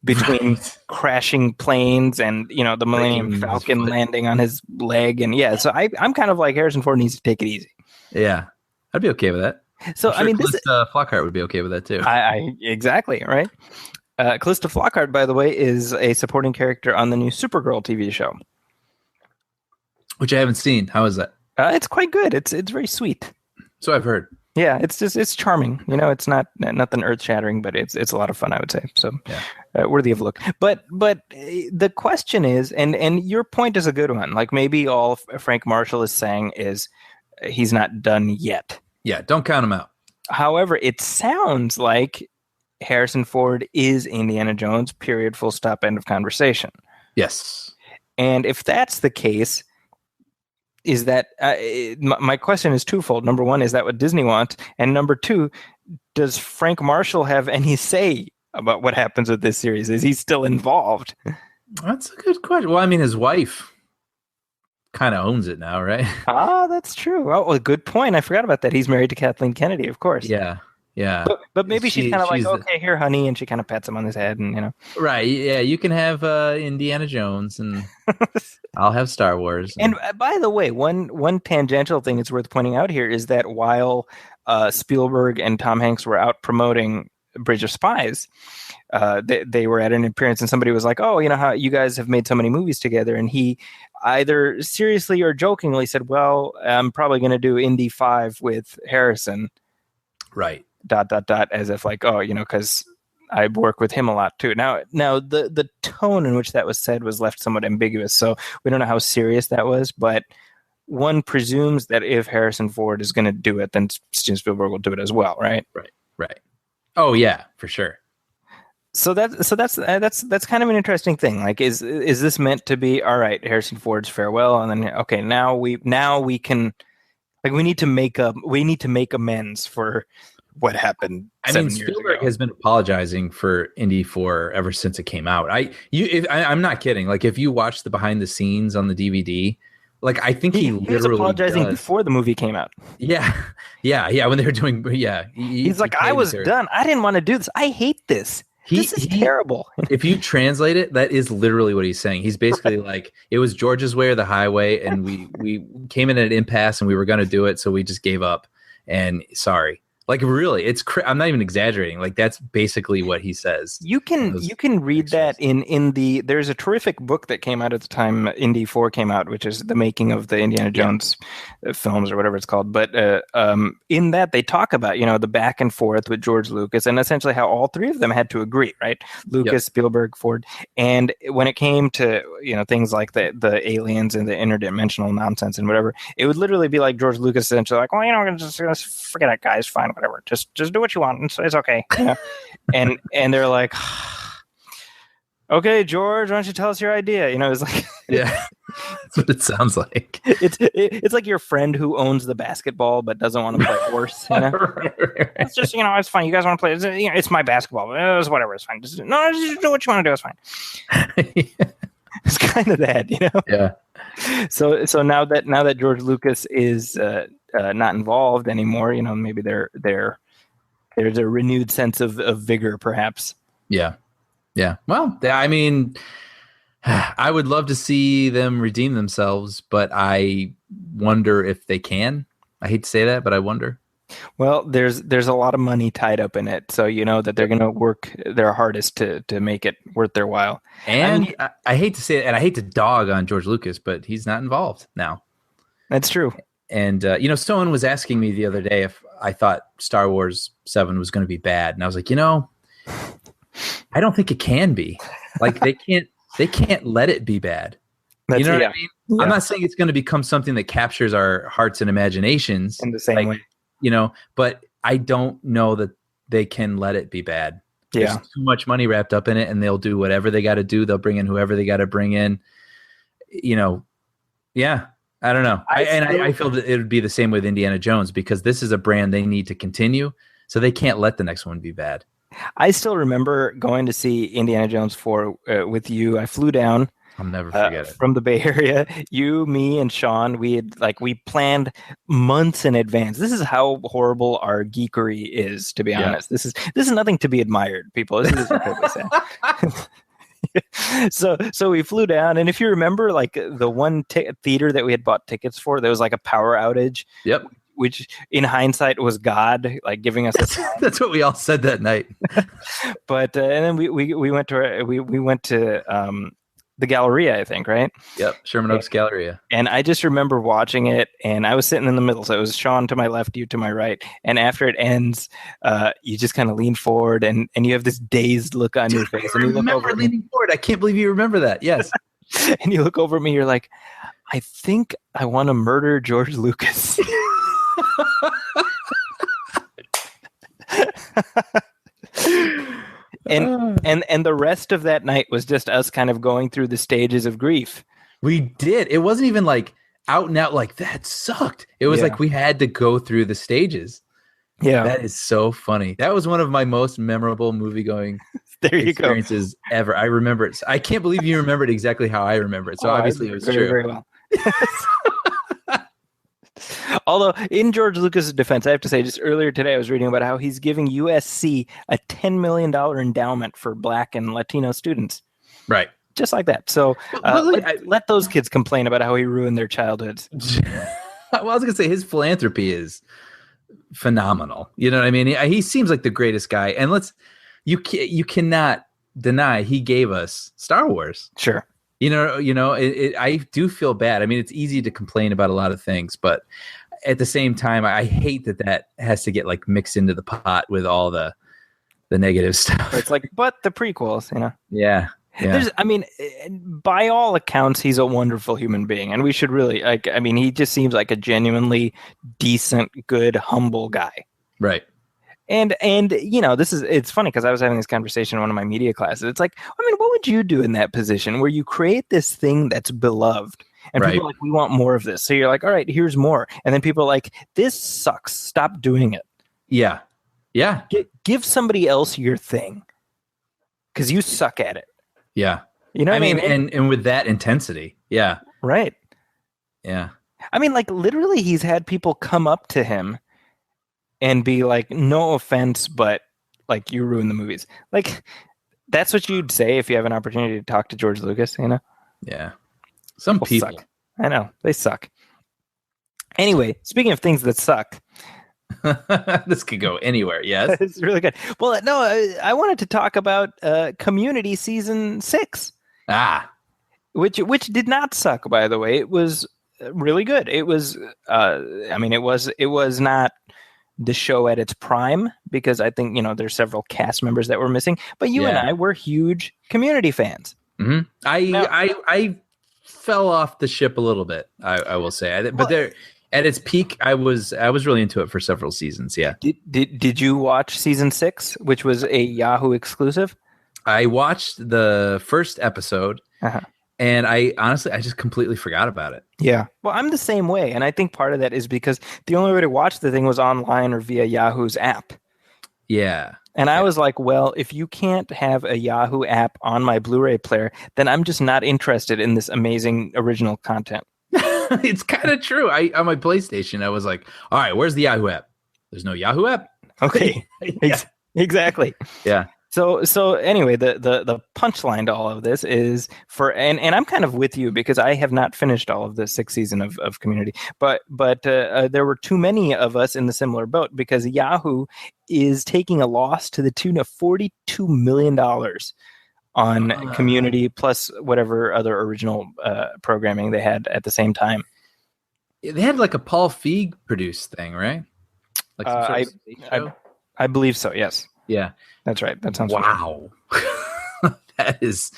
between crashing planes and the Millennium Falcon landing on his leg, and so I'm kind of like, Harrison Ford needs to take it easy. Yeah, I'd be okay with that. So I'm sure Flockhart would be okay with that too. Exactly right. Callista Flockhart, by the way, is a supporting character on the new Supergirl TV show, which I haven't seen. How is that? It's quite good. It's very sweet. So I've heard. Yeah, it's charming. It's not nothing earth shattering, but it's a lot of fun, I would say. So worthy of a look. But the question is, and your point is a good one. Like, maybe all Frank Marshall is saying is he's not done yet. Yeah, don't count him out. However, it sounds like Harrison Ford is Indiana Jones, period, full stop, end of conversation. Yes. And if that's the case, is that my question is twofold. Number one, is that what Disney wants? And number two, does Frank Marshall have any say about what happens with this series? Is he still involved? That's a good question. Well, his wife kind of owns it now, right? Ah, that's true. Oh, well, good point. I forgot about that. He's married to Kathleen Kennedy, of course. Yeah. Yeah. But maybe she's kind of like, she's okay, here, honey, and she kind of pats him on his head, and right. Yeah. You can have Indiana Jones, and I'll have Star Wars. And by the way, one tangential thing it's worth pointing out here is that while Spielberg and Tom Hanks were out promoting Bridge of Spies, they were at an appearance, and somebody was like, "Oh, you know how you guys have made so many movies together," and he either seriously or jokingly said, "Well, I'm probably going to do Indy 5 with Harrison." Right. ... As if like, oh, because I work with him a lot too. Now the tone in which that was said was left somewhat ambiguous, so we don't know how serious that was, but one presumes that if Harrison Ford is going to do it, then Steven Spielberg will do it as well, right? Right. Oh yeah, for sure. So that's kind of an interesting thing. Like, is this meant to be, all right, Harrison Ford's farewell, and then okay, now we can, like, we need to make amends for what happened. I mean, Spielberg has been apologizing for Indy 4 ever since it came out. I'm not kidding. Like, if you watch the behind the scenes on the DVD, like, I think he literally was apologizing before the movie came out. Yeah. When they were doing, he's like, I was done. I didn't want to do this. I hate this. This is terrible. If you translate it, that is literally what he's saying. He's basically like, it was George's way or the highway, and we came in at an impasse, and we were going to do it, so we just gave up. And sorry. Like, really, I'm not even exaggerating. Like, that's basically what he says. You can read that in the. There's a terrific book that came out at the time Indy 4 came out, which is the making of the Indiana Jones films or whatever it's called. But in that they talk about the back and forth with George Lucas, and essentially how all three of them had to agree, right? Lucas, Spielberg, Ford, and when it came to things like the aliens and the interdimensional nonsense and whatever, it would literally be like George Lucas essentially like, well, just forget it, guys, fine. Whatever, just do what you want. It's okay. And they're like, okay, George, why don't you tell us your idea? It's like, yeah, that's what it sounds like. It's like your friend who owns the basketball but doesn't want to play horse. It's just it's fine. You guys want to play? It's my basketball. It's whatever. It's fine. Just do what you want to do. It's fine. It's kind of that, Yeah. So now that George Lucas is not involved anymore, maybe there's a renewed sense of vigor, perhaps. Yeah. Well, I mean, I would love to see them redeem themselves, but I wonder if they can. I hate to say that, but I wonder. Well, there's a lot of money tied up in it, so that they're going to work their hardest to make it worth their while. And I hate to say it, and I hate to dog on George Lucas, but he's not involved now. That's true. And someone was asking me the other day if I thought Star Wars 7 was going to be bad, and I was like, I don't think it can be. Like, they can't let it be bad. What I mean? Yeah. I'm not saying it's going to become something that captures our hearts and imaginations in the same way. But I don't know that they can let it be bad. Yeah. There's too much money wrapped up in it, and they'll do whatever they got to do. They'll bring in whoever they got to bring in. Yeah, I don't know. I feel that it would be the same with Indiana Jones, because this is a brand they need to continue, so they can't let the next one be bad. I still remember going to see Indiana Jones 4 with you. I flew down. I'll never forget it. From the Bay Area, you, me, and Sean, we planned months in advance. This is how horrible our geekery is, to be honest. This is nothing to be admired, people. This is incredibly sad. So we flew down, and if you remember, like, the one theater that we had bought tickets for, there was like a power outage. Yep. Which, in hindsight, was God, like, giving us That's what we all said that night. But and then we went to the Galleria, I think, right? Yep, Sherman Oaks Galleria. And I just remember watching it, and I was sitting in the middle, so it was Sean to my left, you to my right. And after it ends, you just kind of lean forward, and you have this dazed look on your face. And you look over leaning forward. I can't believe you remember that. Yes. And you look over at me, you're like, I think I want to murder George Lucas. And the rest of that night was just us kind of going through the stages of grief. We did. It wasn't even like out and out like that sucked. It was like we had to go through the stages. Yeah. That is so funny. That was one of my most memorable movie-going experiences ever. I remember it. I can't believe you remembered exactly how I remember it. So obviously it was true. Very well. Although, in George Lucas's defense, I have to say, just earlier today, I was reading about how he's giving USC a $10 million endowment for Black and Latino students. Right. Just like that. So let those kids complain about how he ruined their childhoods. Well, I was going to say his philanthropy is phenomenal. You know what I mean? He seems like the greatest guy. And you cannot deny he gave us Star Wars. Sure. I do feel bad. I mean, it's easy to complain about a lot of things, but at the same time, I hate that has to get like mixed into the pot with all the negative stuff. It's like, but the prequels, Yeah. By all accounts, he's a wonderful human being, and we should really he just seems like a genuinely decent, good, humble guy. Right. And it's funny because I was having this conversation in one of my media classes. It's like, what would you do in that position where you create this thing that's beloved and people are like, we want more of this. So you're like, all right, here's more. And then people are like, this sucks. Stop doing it. Yeah. Yeah. Give somebody else your thing because you suck at it. Yeah. You know what I mean? And with that intensity. Yeah. Right. Yeah. Literally he's had people come up to him and be like, no offense, but like you ruined the movies. Like that's what you'd say if you have an opportunity to talk to George Lucas, Yeah. Some people suck. I know. They suck. Anyway, speaking of things that suck. This could go anywhere. Yes. It's really good. Well, no, I wanted to talk about Community season 6. Which did not suck, by the way. It was really good. It was it was not the show at its prime because I think, there's several cast members that were missing, but you and I were huge Community fans. Mm-hmm. I fell off the ship a little bit, I will say. But there at its peak, I was really into it for several seasons. Yeah. Did you watch season 6, which was a Yahoo exclusive? I watched the first episode, and I just completely forgot about it. Yeah. Well, I'm the same way, and I think part of that is because the only way to watch the thing was online or via Yahoo's app. Yeah. And I was like, well, if you can't have a Yahoo app on my Blu-ray player, then I'm just not interested in this amazing original content. It's kind of true. On my PlayStation, I was like, all right, where's the Yahoo app? There's no Yahoo app. Okay. Yeah. Exactly. Yeah. So anyway, the punchline to all of this is and I'm kind of with you because I have not finished all of the 6th season of Community, but there were too many of us in the similar boat because Yahoo is taking a loss to the tune of $42 million on Community plus whatever other original programming they had at the same time. They had like a Paul Feig produced thing, right? Like some sort of show? I believe so. Yes. Yeah. That's right. That sounds wow. That is,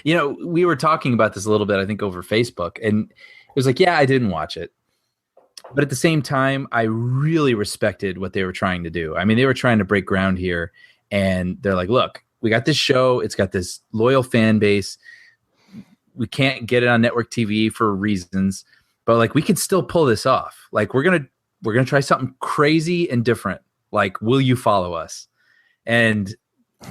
we were talking about this a little bit, I think, over Facebook, and it was like, yeah, I didn't watch it. But at the same time, I really respected what they were trying to do. I mean, they were trying to break ground here, and they're like, look, we got this show. It's got this loyal fan base. We can't get it on network TV for reasons, but like we can still pull this off. Like we're going to try something crazy and different. Like, will you follow us? And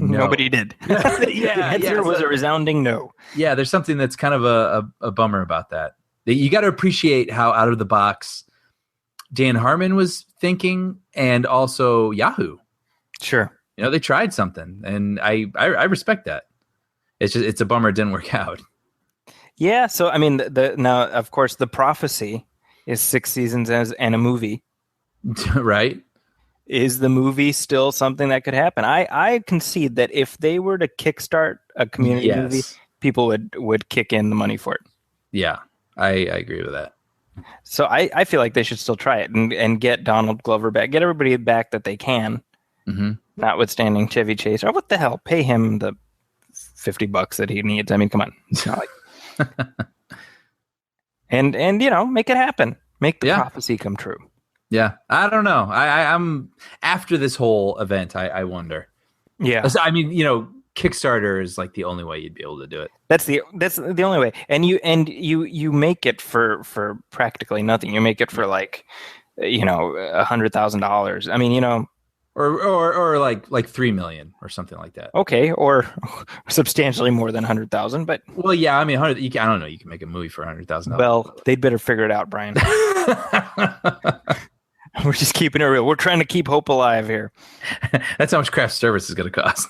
nobody did. The answer was a resounding no. Yeah, there's something that's kind of a bummer about that. You got to appreciate how out of the box Dan Harmon was thinking, and also Yahoo. Sure, they tried something, and I respect that. It's a bummer it didn't work out. Yeah, so I mean, now of course the prophecy is 6 seasons and a movie, right? Is the movie still something that could happen? I concede that if they were to kickstart a Community movie, people would kick in the money for it. Yeah, I agree with that. So I feel like they should still try it and get Donald Glover back, get everybody back that they can, notwithstanding Chevy Chase. Or what the hell? Pay him the $50 that he needs. I mean, come on. It's not like... and make it happen. Make the prophecy come true. Yeah, I don't know. I'm after this whole event. I wonder. Yeah, I mean, Kickstarter is like the only way you'd be able to do it. That's the only way. And you make it for practically nothing. You make it for like $100,000. I mean, or or like 3 million or something like that. Okay, or substantially more than 100,000, but Well, yeah, I mean, 100. I don't know. You can make a movie for $100,000. well, they'd better figure it out, Brian. We're just keeping it real. We're trying to keep hope alive here. That's how much craft service is going to cost.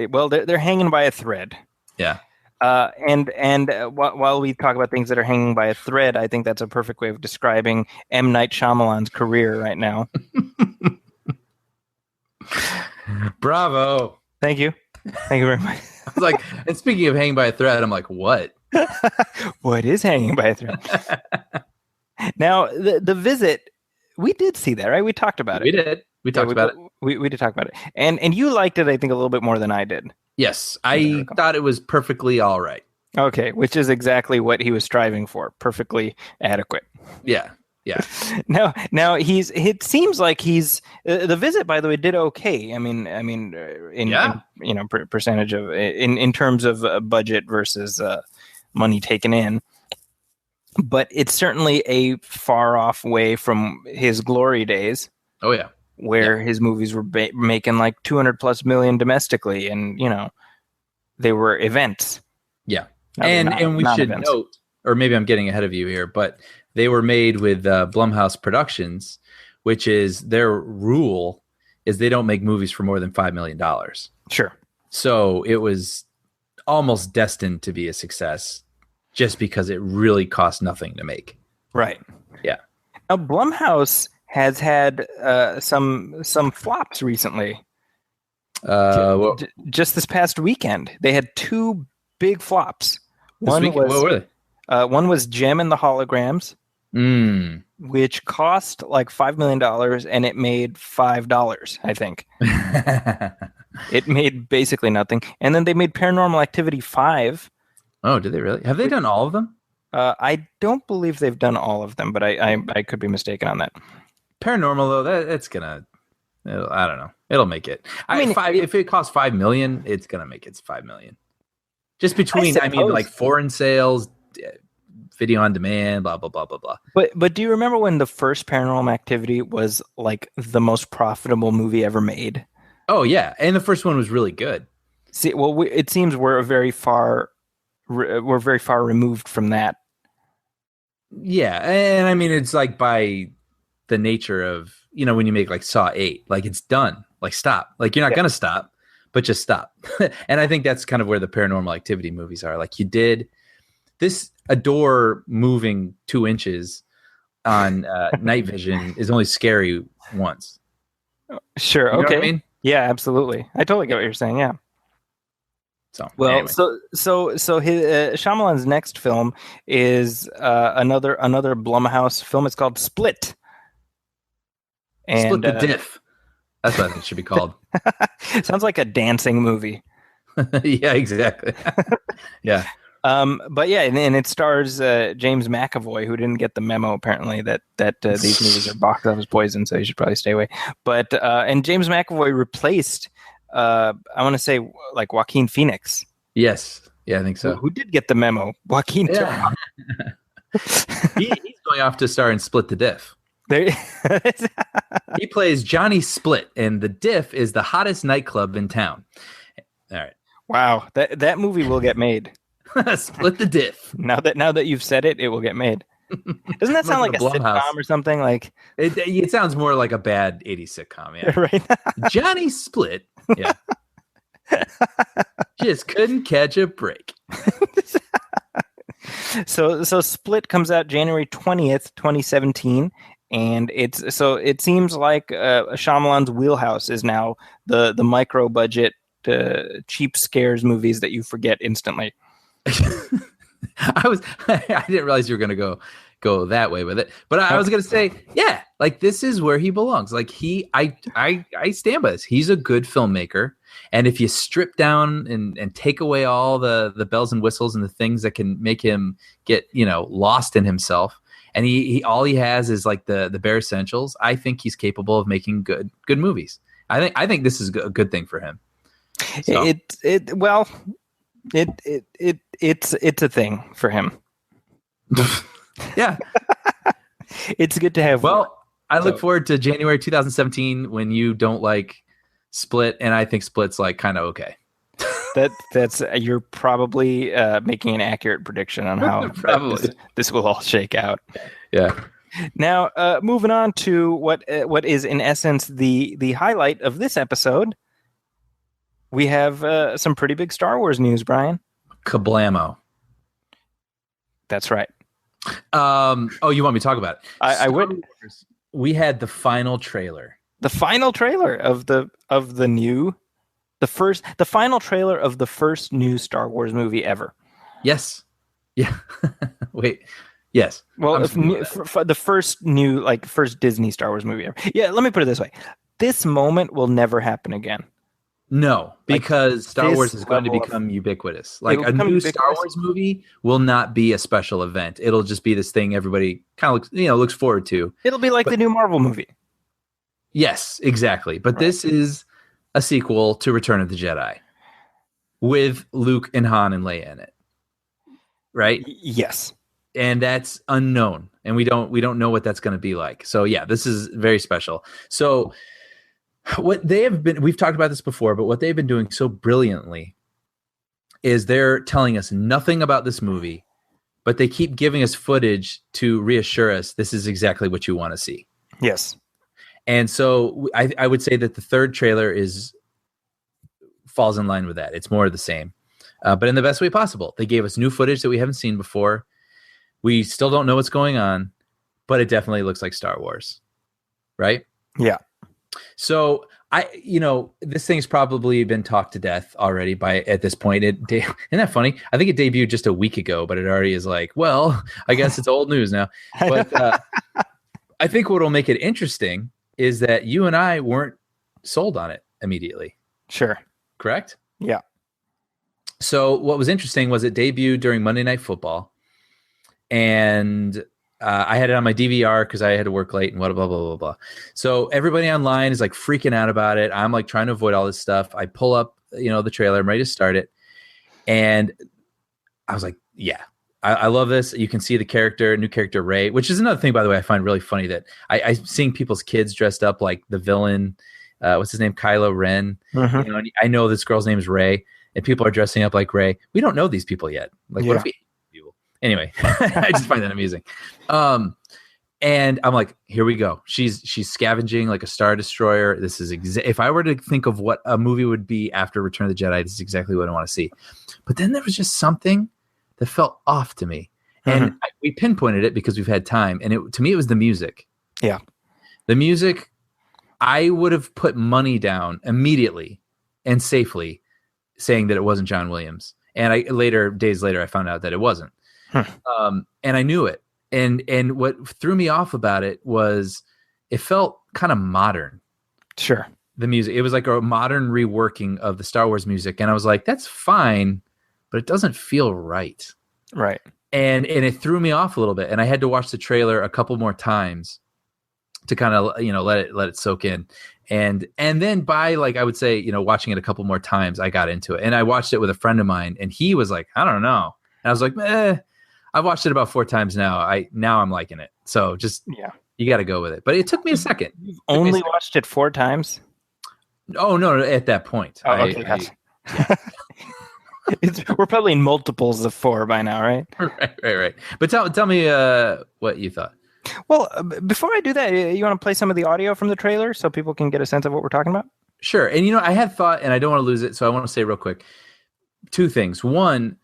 Well, they're hanging by a thread. Yeah. While we talk about things that are hanging by a thread, I think that's a perfect way of describing M. Night Shyamalan's career right now. Bravo. Thank you very much. I was like, and speaking of hanging by a thread, I'm like, what? What is hanging by a thread? Now, the Visit, we did see that, right? We talked about it. We did. We talked about it. We did talk about it. And you liked it, I think, a little bit more than I did. Yes, I thought it was perfectly all right. Okay, which is exactly what he was striving for. Perfectly adequate. Yeah. Now it seems like he's The Visit, by the way, did okay. I mean, in percentage of in terms of budget versus money taken in, but it's certainly a far off way from his glory days. Oh yeah, where his movies were making like 200+ million domestically, and they were events. Yeah, and we should note, or maybe I'm getting ahead of you here, but they were made with Blumhouse Productions, which is their rule is they don't make movies for more than $5 million. Sure. So it was almost destined to be a success just because it really cost nothing to make. Right. Yeah. Now, Blumhouse has had some flops recently. Just this past weekend, they had 2 big flops. What were they? One was Gem and the Holograms, which cost like $5 million, and it made $5, I think. It made basically nothing. And then they made Paranormal Activity 5. Oh, did they really? Have they done all of them? I don't believe they've done all of them, but I could be mistaken on that. Paranormal, though, that's gonna... I don't know. It'll make it. I mean, if it costs $5 million, it's gonna make it $5 million. Just between, like foreign sales, video on demand, blah blah blah blah blah. But do you remember when the first Paranormal Activity was like the most profitable movie ever made? Oh yeah, and the first one was really good. See, well, it seems we're very far removed from that. Yeah, and I mean it's like by the nature of when you make like Saw 8, like it's done, like stop, like you're not gonna stop, but just stop. And I think that's kind of where the Paranormal Activity movies are. Like you did this, a door moving 2 inches on night vision is only scary once. Sure. You know okay. what I mean? Yeah, absolutely. I totally get what you're saying. Yeah. So anyway. so his Shyamalan's next film is another Blumhouse film. It's called Split. And, Split the Diff. That's what it should be called. Sounds like a dancing movie. Yeah, exactly. Yeah. But yeah, and it stars James McAvoy, who didn't get the memo apparently that these movies are box office poison, so you should probably stay away. But and James McAvoy replaced I want to say like Joaquin Phoenix. Yes. Yeah, I think so. Who did get the memo? Joaquin. Yeah. He's going off to star in Split the Diff. He plays Johnny Split, and the Diff is the hottest nightclub in town. All right. Wow, that movie will get made. Split the Diff. Now that you've said it, it will get made. Doesn't that sound like a sitcom or something? Like it sounds more like a bad 80s sitcom. Yeah, right. Johnny Split. Yeah, just couldn't catch a break. So Split comes out January 20th, 2017. And it seems like Shyamalan's wheelhouse is now the micro budget cheap scares movies that you forget instantly. I didn't realize you were going to go that way with it, but I was going to say, yeah, like this is where he belongs. Like I stand by this. He's a good filmmaker, and if you strip down and take away all the bells and whistles and the things that can make him get lost in himself. And he all he has is like the bare essentials. I think he's capable of making good movies. I think this is a good thing for him. So. It's a thing for him. Yeah, it's good to have. Well, I look forward to January 2017 when you don't like Split, and I think Split's like kind of okay. That's you're probably making an accurate prediction on how this will all shake out. Yeah. Now, moving on to what is in essence the highlight of this episode, we have some pretty big Star Wars news, Brian. Kablamo. That's right. Oh, you want me to talk about it? I would. We had the final trailer. The final trailer of the final trailer of the first new Star Wars movie ever. Yes. Yeah. Wait. Yes. Well, the first Disney Star Wars movie ever. Yeah. Let me put it this way: this moment will never happen again. No, because Star Wars is going to become ubiquitous. Like a new Star Wars movie will not be a special event. It'll just be this thing everybody kind of looks forward to. It'll be like the new Marvel movie. Yes, exactly. But this is a sequel to Return of the Jedi with Luke and Han and Leia in it. Right? Yes. And that's unknown. And we don't know what that's going to be like. So yeah, this is very special. So what they have been, we've talked about this before, but what they've been doing so brilliantly is they're telling us nothing about this movie, but they keep giving us footage to reassure us this is exactly what you want to see. Yes. And so I would say that the third trailer falls in line with that. It's more of the same, but in the best way possible. They gave us new footage that we haven't seen before. We still don't know what's going on, but it definitely looks like Star Wars, right? Yeah. So this thing's probably been talked to death already at this point. Isn't that funny? I think it debuted just a week ago, but it already is like, well, I guess it's old news now. But I think what will make it interesting is that you and I weren't sold on it immediately. Sure. Correct? Yeah. So what was interesting was it debuted during Monday Night Football, and I had it on my DVR because I had to work late and blah, blah, blah, blah, blah. So everybody online is like freaking out about it. I'm like trying to avoid all this stuff. I pull up, the trailer. I'm ready to start it. And I was like, yeah, I love this. You can see the new character, Rey, which is another thing, by the way, I find really funny that I'm seeing people's kids dressed up like the villain. What's his name? Kylo Ren. Mm-hmm. And I know this girl's name is Rey, and people are dressing up like Rey. We don't know these people yet. Like, what if we... Anyway, I just find that amusing. And I'm like, here we go. She's scavenging like a Star Destroyer. This is if I were to think of what a movie would be after Return of the Jedi, this is exactly what I want to see. But then there was just something that felt off to me. And we pinpointed it because we've had time. And to me, it was the music. Yeah. The music, I would have put money down immediately and safely saying that it wasn't John Williams. And days later, I found out that it wasn't. And I knew it. And what threw me off about it was it felt kind of modern. Sure. The music, it was like a modern reworking of the Star Wars music. And I was like, that's fine, but it doesn't feel right. Right. And it threw me off a little bit. And I had to watch the trailer a couple more times to kind of, let it soak in. And then by I would say, watching it a couple more times, I got into it. And I watched it with a friend of mine, and he was like, I don't know. And I was like, I've watched it about 4 times now. Now I'm liking it. So just, you got to go with it. But it took me a second. You've only watched it 4 times? Oh, no, at that point. Oh, okay. We're probably in multiples of 4 by now, right? Right. But tell me what you thought. Well, before I do that, you want to play some of the audio from the trailer so people can get a sense of what we're talking about? Sure. And, I had thought, and I don't want to lose it, so I want to say real quick, 2 things. One,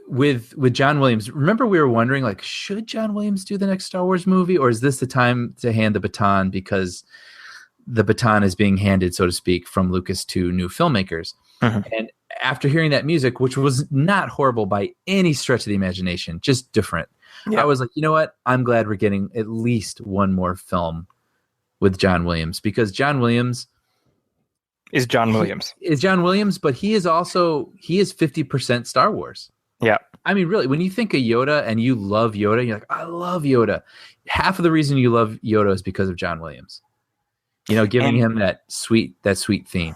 with John Williams, remember we were wondering, should John Williams do the next Star Wars movie, or is this the time to hand the baton because the baton is being handed, so to speak, from Lucas to new filmmakers? Mm-hmm. And after hearing that music, which was not horrible by any stretch of the imagination, just different, I was like, you know what? I'm glad we're getting at least one more film with John Williams, because John Williams is John Williams, but he is 50% Star Wars. Yeah. I mean, really, when you think of Yoda and you love Yoda, you're like, I love Yoda. Half of the reason you love Yoda is because of John Williams. Giving him that sweet theme.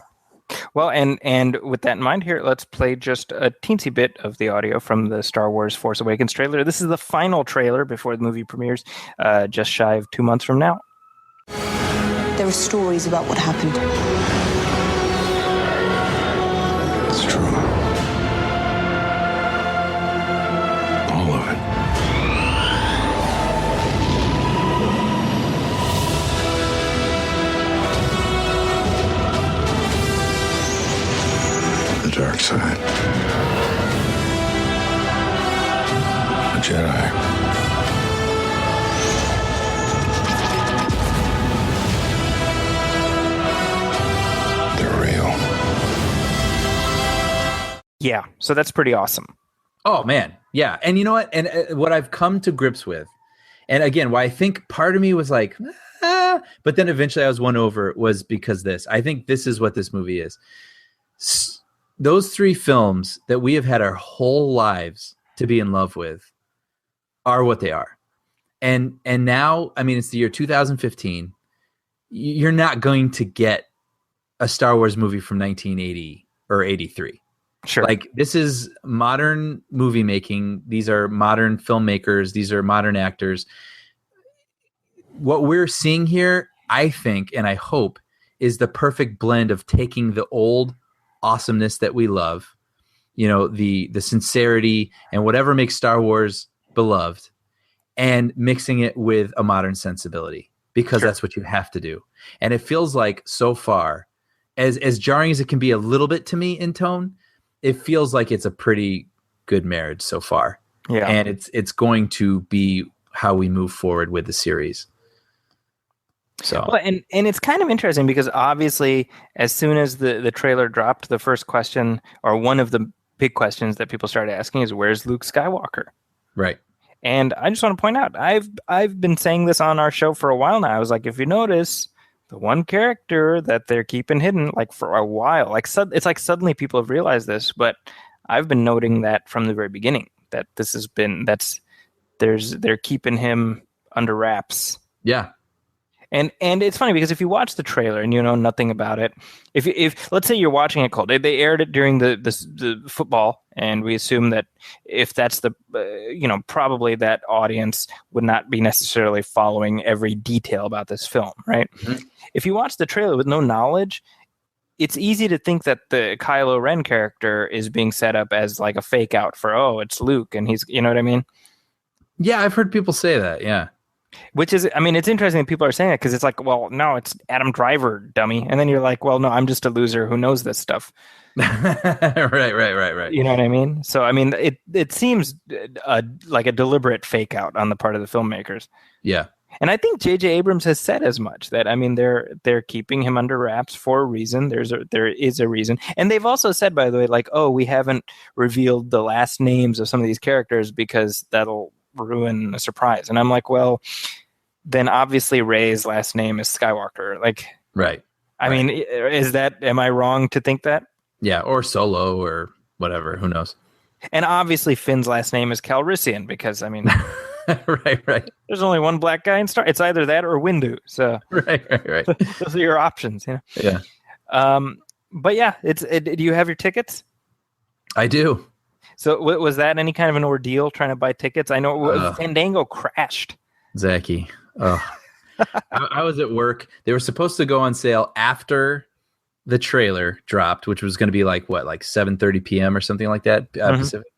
Well, and with that in mind here, let's play just a teensy bit of the audio from the Star Wars Force Awakens trailer. This is the final trailer before the movie premieres, just shy of 2 months from now. There are stories about what happened. true. All of it. The dark side. A Jedi. They're real. Yeah, so that's pretty awesome. Oh man, yeah. And you know what? And what I've come to grips with, and again, why I think part of me was like, but then eventually I was won over, was because this. I think this is what this movie is. Those three films that we have had our whole lives to be in love with are what they are. And now, I mean, it's the year 2015. You're not going to get a Star Wars movie from 1980 or 83. Sure. Like, this is modern movie making. These are modern filmmakers. These are modern actors. What we're seeing here, I think, and I hope, is the perfect blend of taking the old awesomeness that we love, you know, the sincerity and whatever makes Star Wars beloved, and mixing it with a modern sensibility, because that's what you have to do. And it feels like, so far, as jarring as it can be a little bit to me in tone, it feels like it's a pretty good marriage so far. Yeah. And it's going to be how we move forward with the series. So, well, and it's kind of interesting because obviously, as soon as the trailer dropped, the first question, or one of the big questions that people started asking, is, where's Luke Skywalker? Right. And I just want to point out, I've been saying this on our show for a while now. I was like, if you notice, the one character that they're keeping hidden, like, for a while, like, it's like suddenly people have realized this, but I've been noting that from the very beginning, that this has been, they're keeping him under wraps. Yeah. And it's funny because if you watch the trailer and you know nothing about it, if let's say you're watching it cold, they aired it during the football, and we assume that if that's the probably that audience would not be necessarily following every detail about this film, right? Mm-hmm. If you watch the trailer with no knowledge, it's easy to think that the Kylo Ren character is being set up as like a fake out for, oh, it's Luke, and he's, you know what I mean? Yeah, I've heard people say that. Yeah. Which is, I mean, it's interesting that people are saying that, because it's like, well, no, it's Adam Driver, dummy. And then you're like, well, no, I'm just a loser who knows this stuff. Right. You know what I mean? So, I mean, it seems like a deliberate fake out on the part of the filmmakers. Yeah. And I think J.J. Abrams has said as much, that, I mean, they're keeping him under wraps for a reason. There is a reason. And they've also said, by the way, like, oh, we haven't revealed the last names of some of these characters because that'll ruin a surprise. And I'm like, well, then obviously Rey's last name is Skywalker. Like, right. I mean, am I wrong to think that? Yeah, or Solo or whatever. Who knows? And obviously Finn's last name is Calrissian, because, I mean, right. There's only one black guy in Star. It's either that or Windu. So right. Those are your options, you know. Yeah. But yeah, do you have your tickets? I do. So was that any kind of an ordeal trying to buy tickets? I know Fandango crashed. Zaki. Oh. I was at work. They were supposed to go on sale after the trailer dropped, which was going to be like 7:30 p.m. or something like that, Pacific.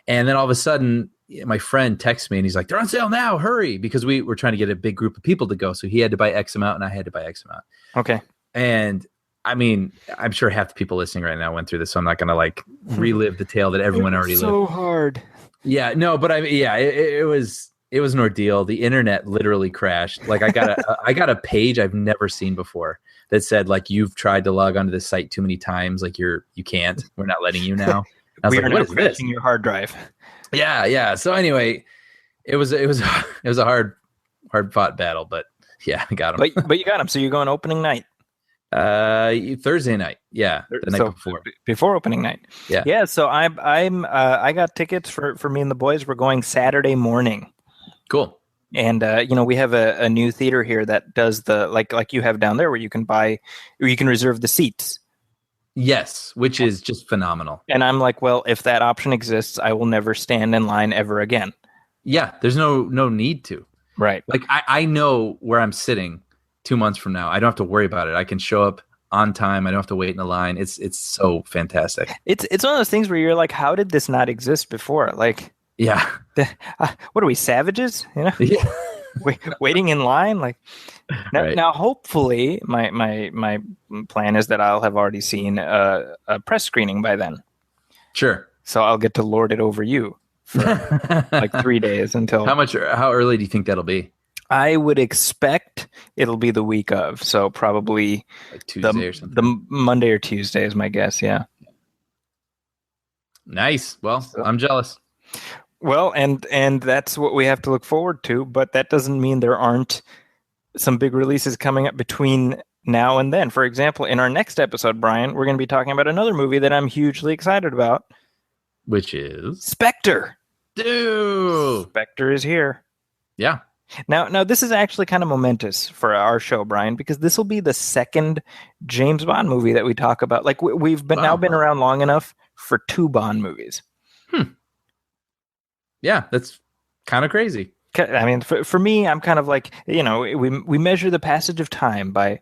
And then all of a sudden, my friend texts me and he's like, they're on sale now, hurry, because we were trying to get a big group of people to go. So he had to buy X amount and I had to buy X amount. Okay. And I mean, I'm sure half the people listening right now went through this, so I'm not going to relive the tale that everyone already lived. So hard. Yeah, no, but it was an ordeal. The internet literally crashed. Like, I got a page I've never seen before that said, like, you've tried to log onto this site too many times, like you can't. We're not letting you now. I was we like, are what not is this? your hard drive. Yeah. So anyway, it was a hard fought battle, but yeah, I got him. But you got him. So you're going opening night. Thursday night. Yeah. The night before. Before opening night. Yeah. Yeah. So I got tickets for me and the boys. We're going Saturday morning. Cool. And, we have a new theater here that does the, like you have down there, where you can reserve the seats. Yes. Which is just phenomenal. And I'm like, well, if that option exists, I will never stand in line ever again. Yeah. There's no need to. Right. Like, I know where I'm sitting 2 months from now. I don't have to worry about it. I can show up on time. I don't have to wait in a line. It's so fantastic. It's one of those things where you're like, how did this not exist before? Like, Yeah. what are we, savages? You know, Yeah. waiting in line. Like Right. now, hopefully, my plan is that I'll have already seen a press screening by then, Sure. so I'll get to lord it over you for like 3 days until. How early do you think that'll be? I would expect it'll be the week of, so probably Like Tuesday or something. the Monday or Tuesday is my guess. Yeah. Nice. Well, I'm jealous. Well, and that's what we have to look forward to, but that doesn't mean there aren't some big releases coming up between now and then. For example, in our next episode, Brian, we're going to be talking about another movie that I'm hugely excited about. Which is Spectre. Dude. Spectre is here. Yeah. Now this is actually kind of momentous for our show, Brian, because this will be the second James Bond movie that we talk about. Like we've been now been around long enough for 2 Bond movies. Yeah, that's kind of crazy. I mean, for me, I'm kind of like, we measure the passage of time by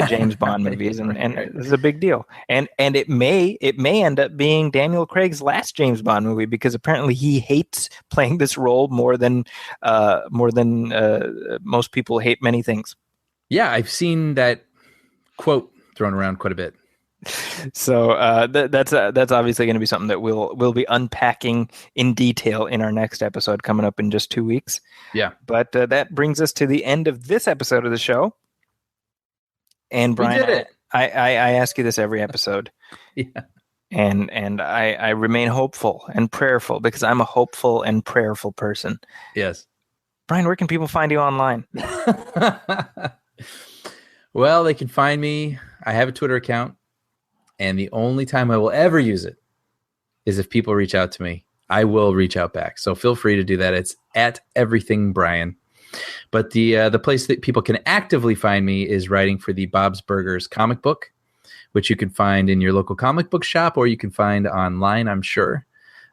James Bond movies, and this is a big deal. And it may end up being Daniel Craig's last James Bond movie, because apparently he hates playing this role more than most people hate many things. Yeah, I've seen that quote thrown around quite a bit. So that's obviously going to be something that we'll be unpacking in detail in our next episode coming up in just 2 weeks. Yeah. But that brings us to the end of this episode of the show. And Brian, we did it. I ask you this every episode. Yeah. And I remain hopeful and prayerful, because I'm a hopeful and prayerful person. Yes. Brian, where can people find you online? Well, they can find me. I have a Twitter account. And the only time I will ever use it is if people reach out to me. I will reach out back. So feel free to do that. It's at Everything Brian. But the place that people can actively find me is writing for the Bob's Burgers comic book, which you can find in your local comic book shop, or you can find online, I'm sure.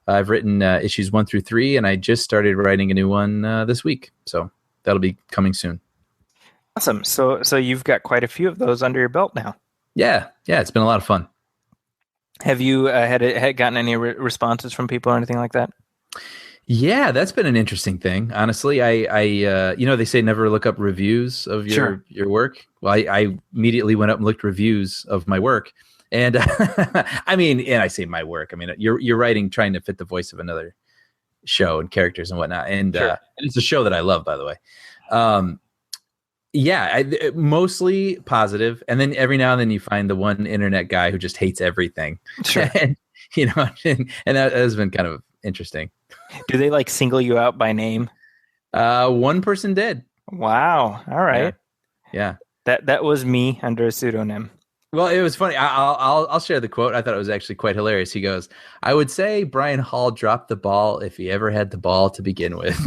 I've written issues 1 through 3, and I just started writing a new one this week. So that'll be coming soon. Awesome. So you've got quite a few of those under your belt now. Yeah, it's been a lot of fun. Have you had gotten any responses from people or anything like that? Yeah, that's been an interesting thing. Honestly, I they say never look up reviews of your work. Well, I immediately went up and looked reviews of my work, and I mean, and I say my work. I mean, you're writing trying to fit the voice of another show and characters and whatnot, and it's a show that I love, by the way. Mostly positive, and then every now and then you find the one internet guy who just hates everything. Sure. and that has been kind of interesting. Do they like single you out by name? One person did. Wow. All right. Yeah. That was me under a pseudonym. Well, it was funny. I'll share the quote. I thought it was actually quite hilarious. He goes, "I would say Brian Hall dropped the ball if he ever had the ball to begin with."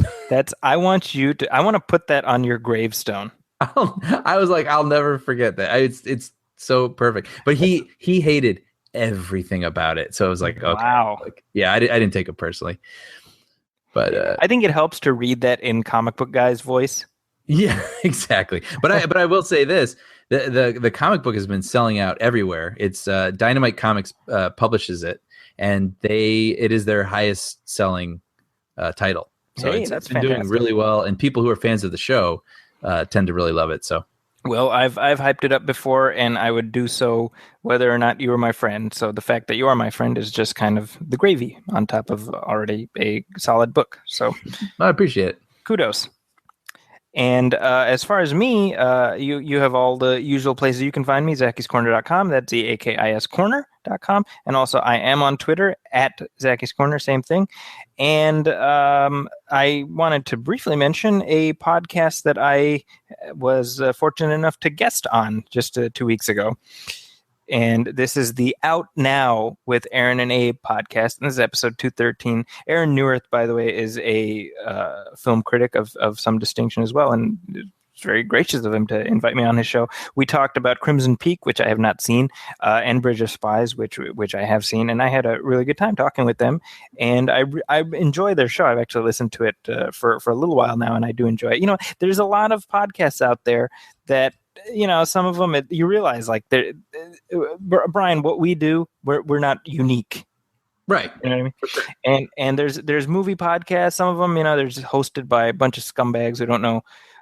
I want to put that on your gravestone. I was like, I'll never forget that. It's so perfect. But he hated everything about it. So I was like, okay. Wow. I didn't take it personally. But I think it helps to read that in comic book guy's voice. Yeah, exactly. But I will say this: the comic book has been selling out everywhere. It's Dynamite Comics publishes it, and it is their highest selling title. So that's been doing really well, and people who are fans of the show tend to really love it. So, well, I've hyped it up before, and I would do so whether or not you were my friend. So the fact that you are my friend is just kind of the gravy on top of already a solid book. So I appreciate it. Kudos. And as far as me, you have all the usual places you can find me, ZakisCorner.com. That's ZAKIScorner.com. And also I am on Twitter at Zaki's Corner, same thing. And I wanted to briefly mention a podcast that I was fortunate enough to guest on just 2 weeks ago. And this is the Out Now with Aaron and Abe podcast. And this is episode 213. Aaron Newerth, by the way, is a film critic of some distinction as well. And it's very gracious of him to invite me on his show. We talked about Crimson Peak, which I have not seen, and Bridge of Spies, which I have seen. And I had a really good time talking with them. And I enjoy their show. I've actually listened to it for a little while now, and I do enjoy it. There's a lot of podcasts out there that some of them you realize like Brian, what we do, we're not unique. Right. You know what I mean? And there's movie podcasts. Some of them, they're just hosted by a bunch of scumbags who don't know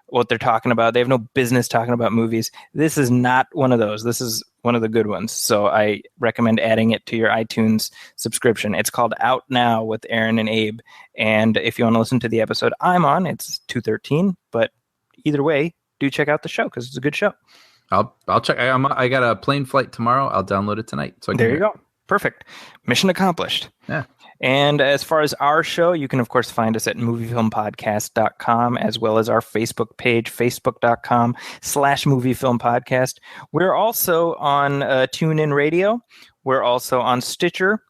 what they're talking about. They have no business talking about movies. This is not one of those. This is one of the good ones. So I recommend adding it to your iTunes subscription. It's called Out Now with Aaron and Abe. And if you want to listen to the episode I'm on, it's 213. But either way, do check out the show because it's a good show. I'll check. I got a plane flight tomorrow. I'll download it tonight. So there you go. Perfect. Mission accomplished. Yeah. And as far as our show, you can, of course, find us at moviefilmpodcast.com, as well as our Facebook page, facebook.com/moviefilmpodcast. We're also on TuneIn Radio. We're also on Stitcher,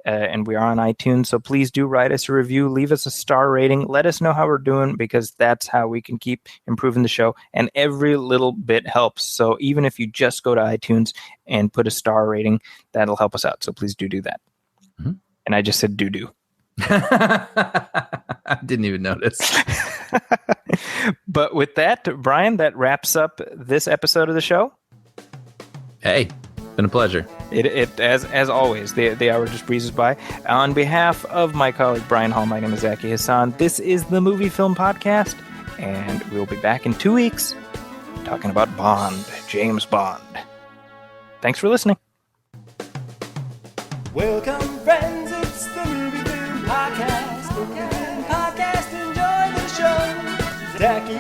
and we are on iTunes. So please do write us a review, leave us a star rating, let us know how we're doing, because that's how we can keep improving the show. And every little bit helps. So even if you just go to iTunes and put a star rating, that'll help us out. So please do that. Mm-hmm. And I just said doo-doo. I didn't even notice. But with that, Brian, that wraps up this episode of the show. Hey, been a pleasure. It as always, the hour just breezes by. On behalf of my colleague Brian Hall, my name is Zaki Hassan. This is the Movie Film Podcast, and we'll be back in 2 weeks talking about Bond, James Bond. Thanks for listening. Welcome, friends, it's the Movie Film Podcast. Movie Film Podcast, enjoy the show. Zaki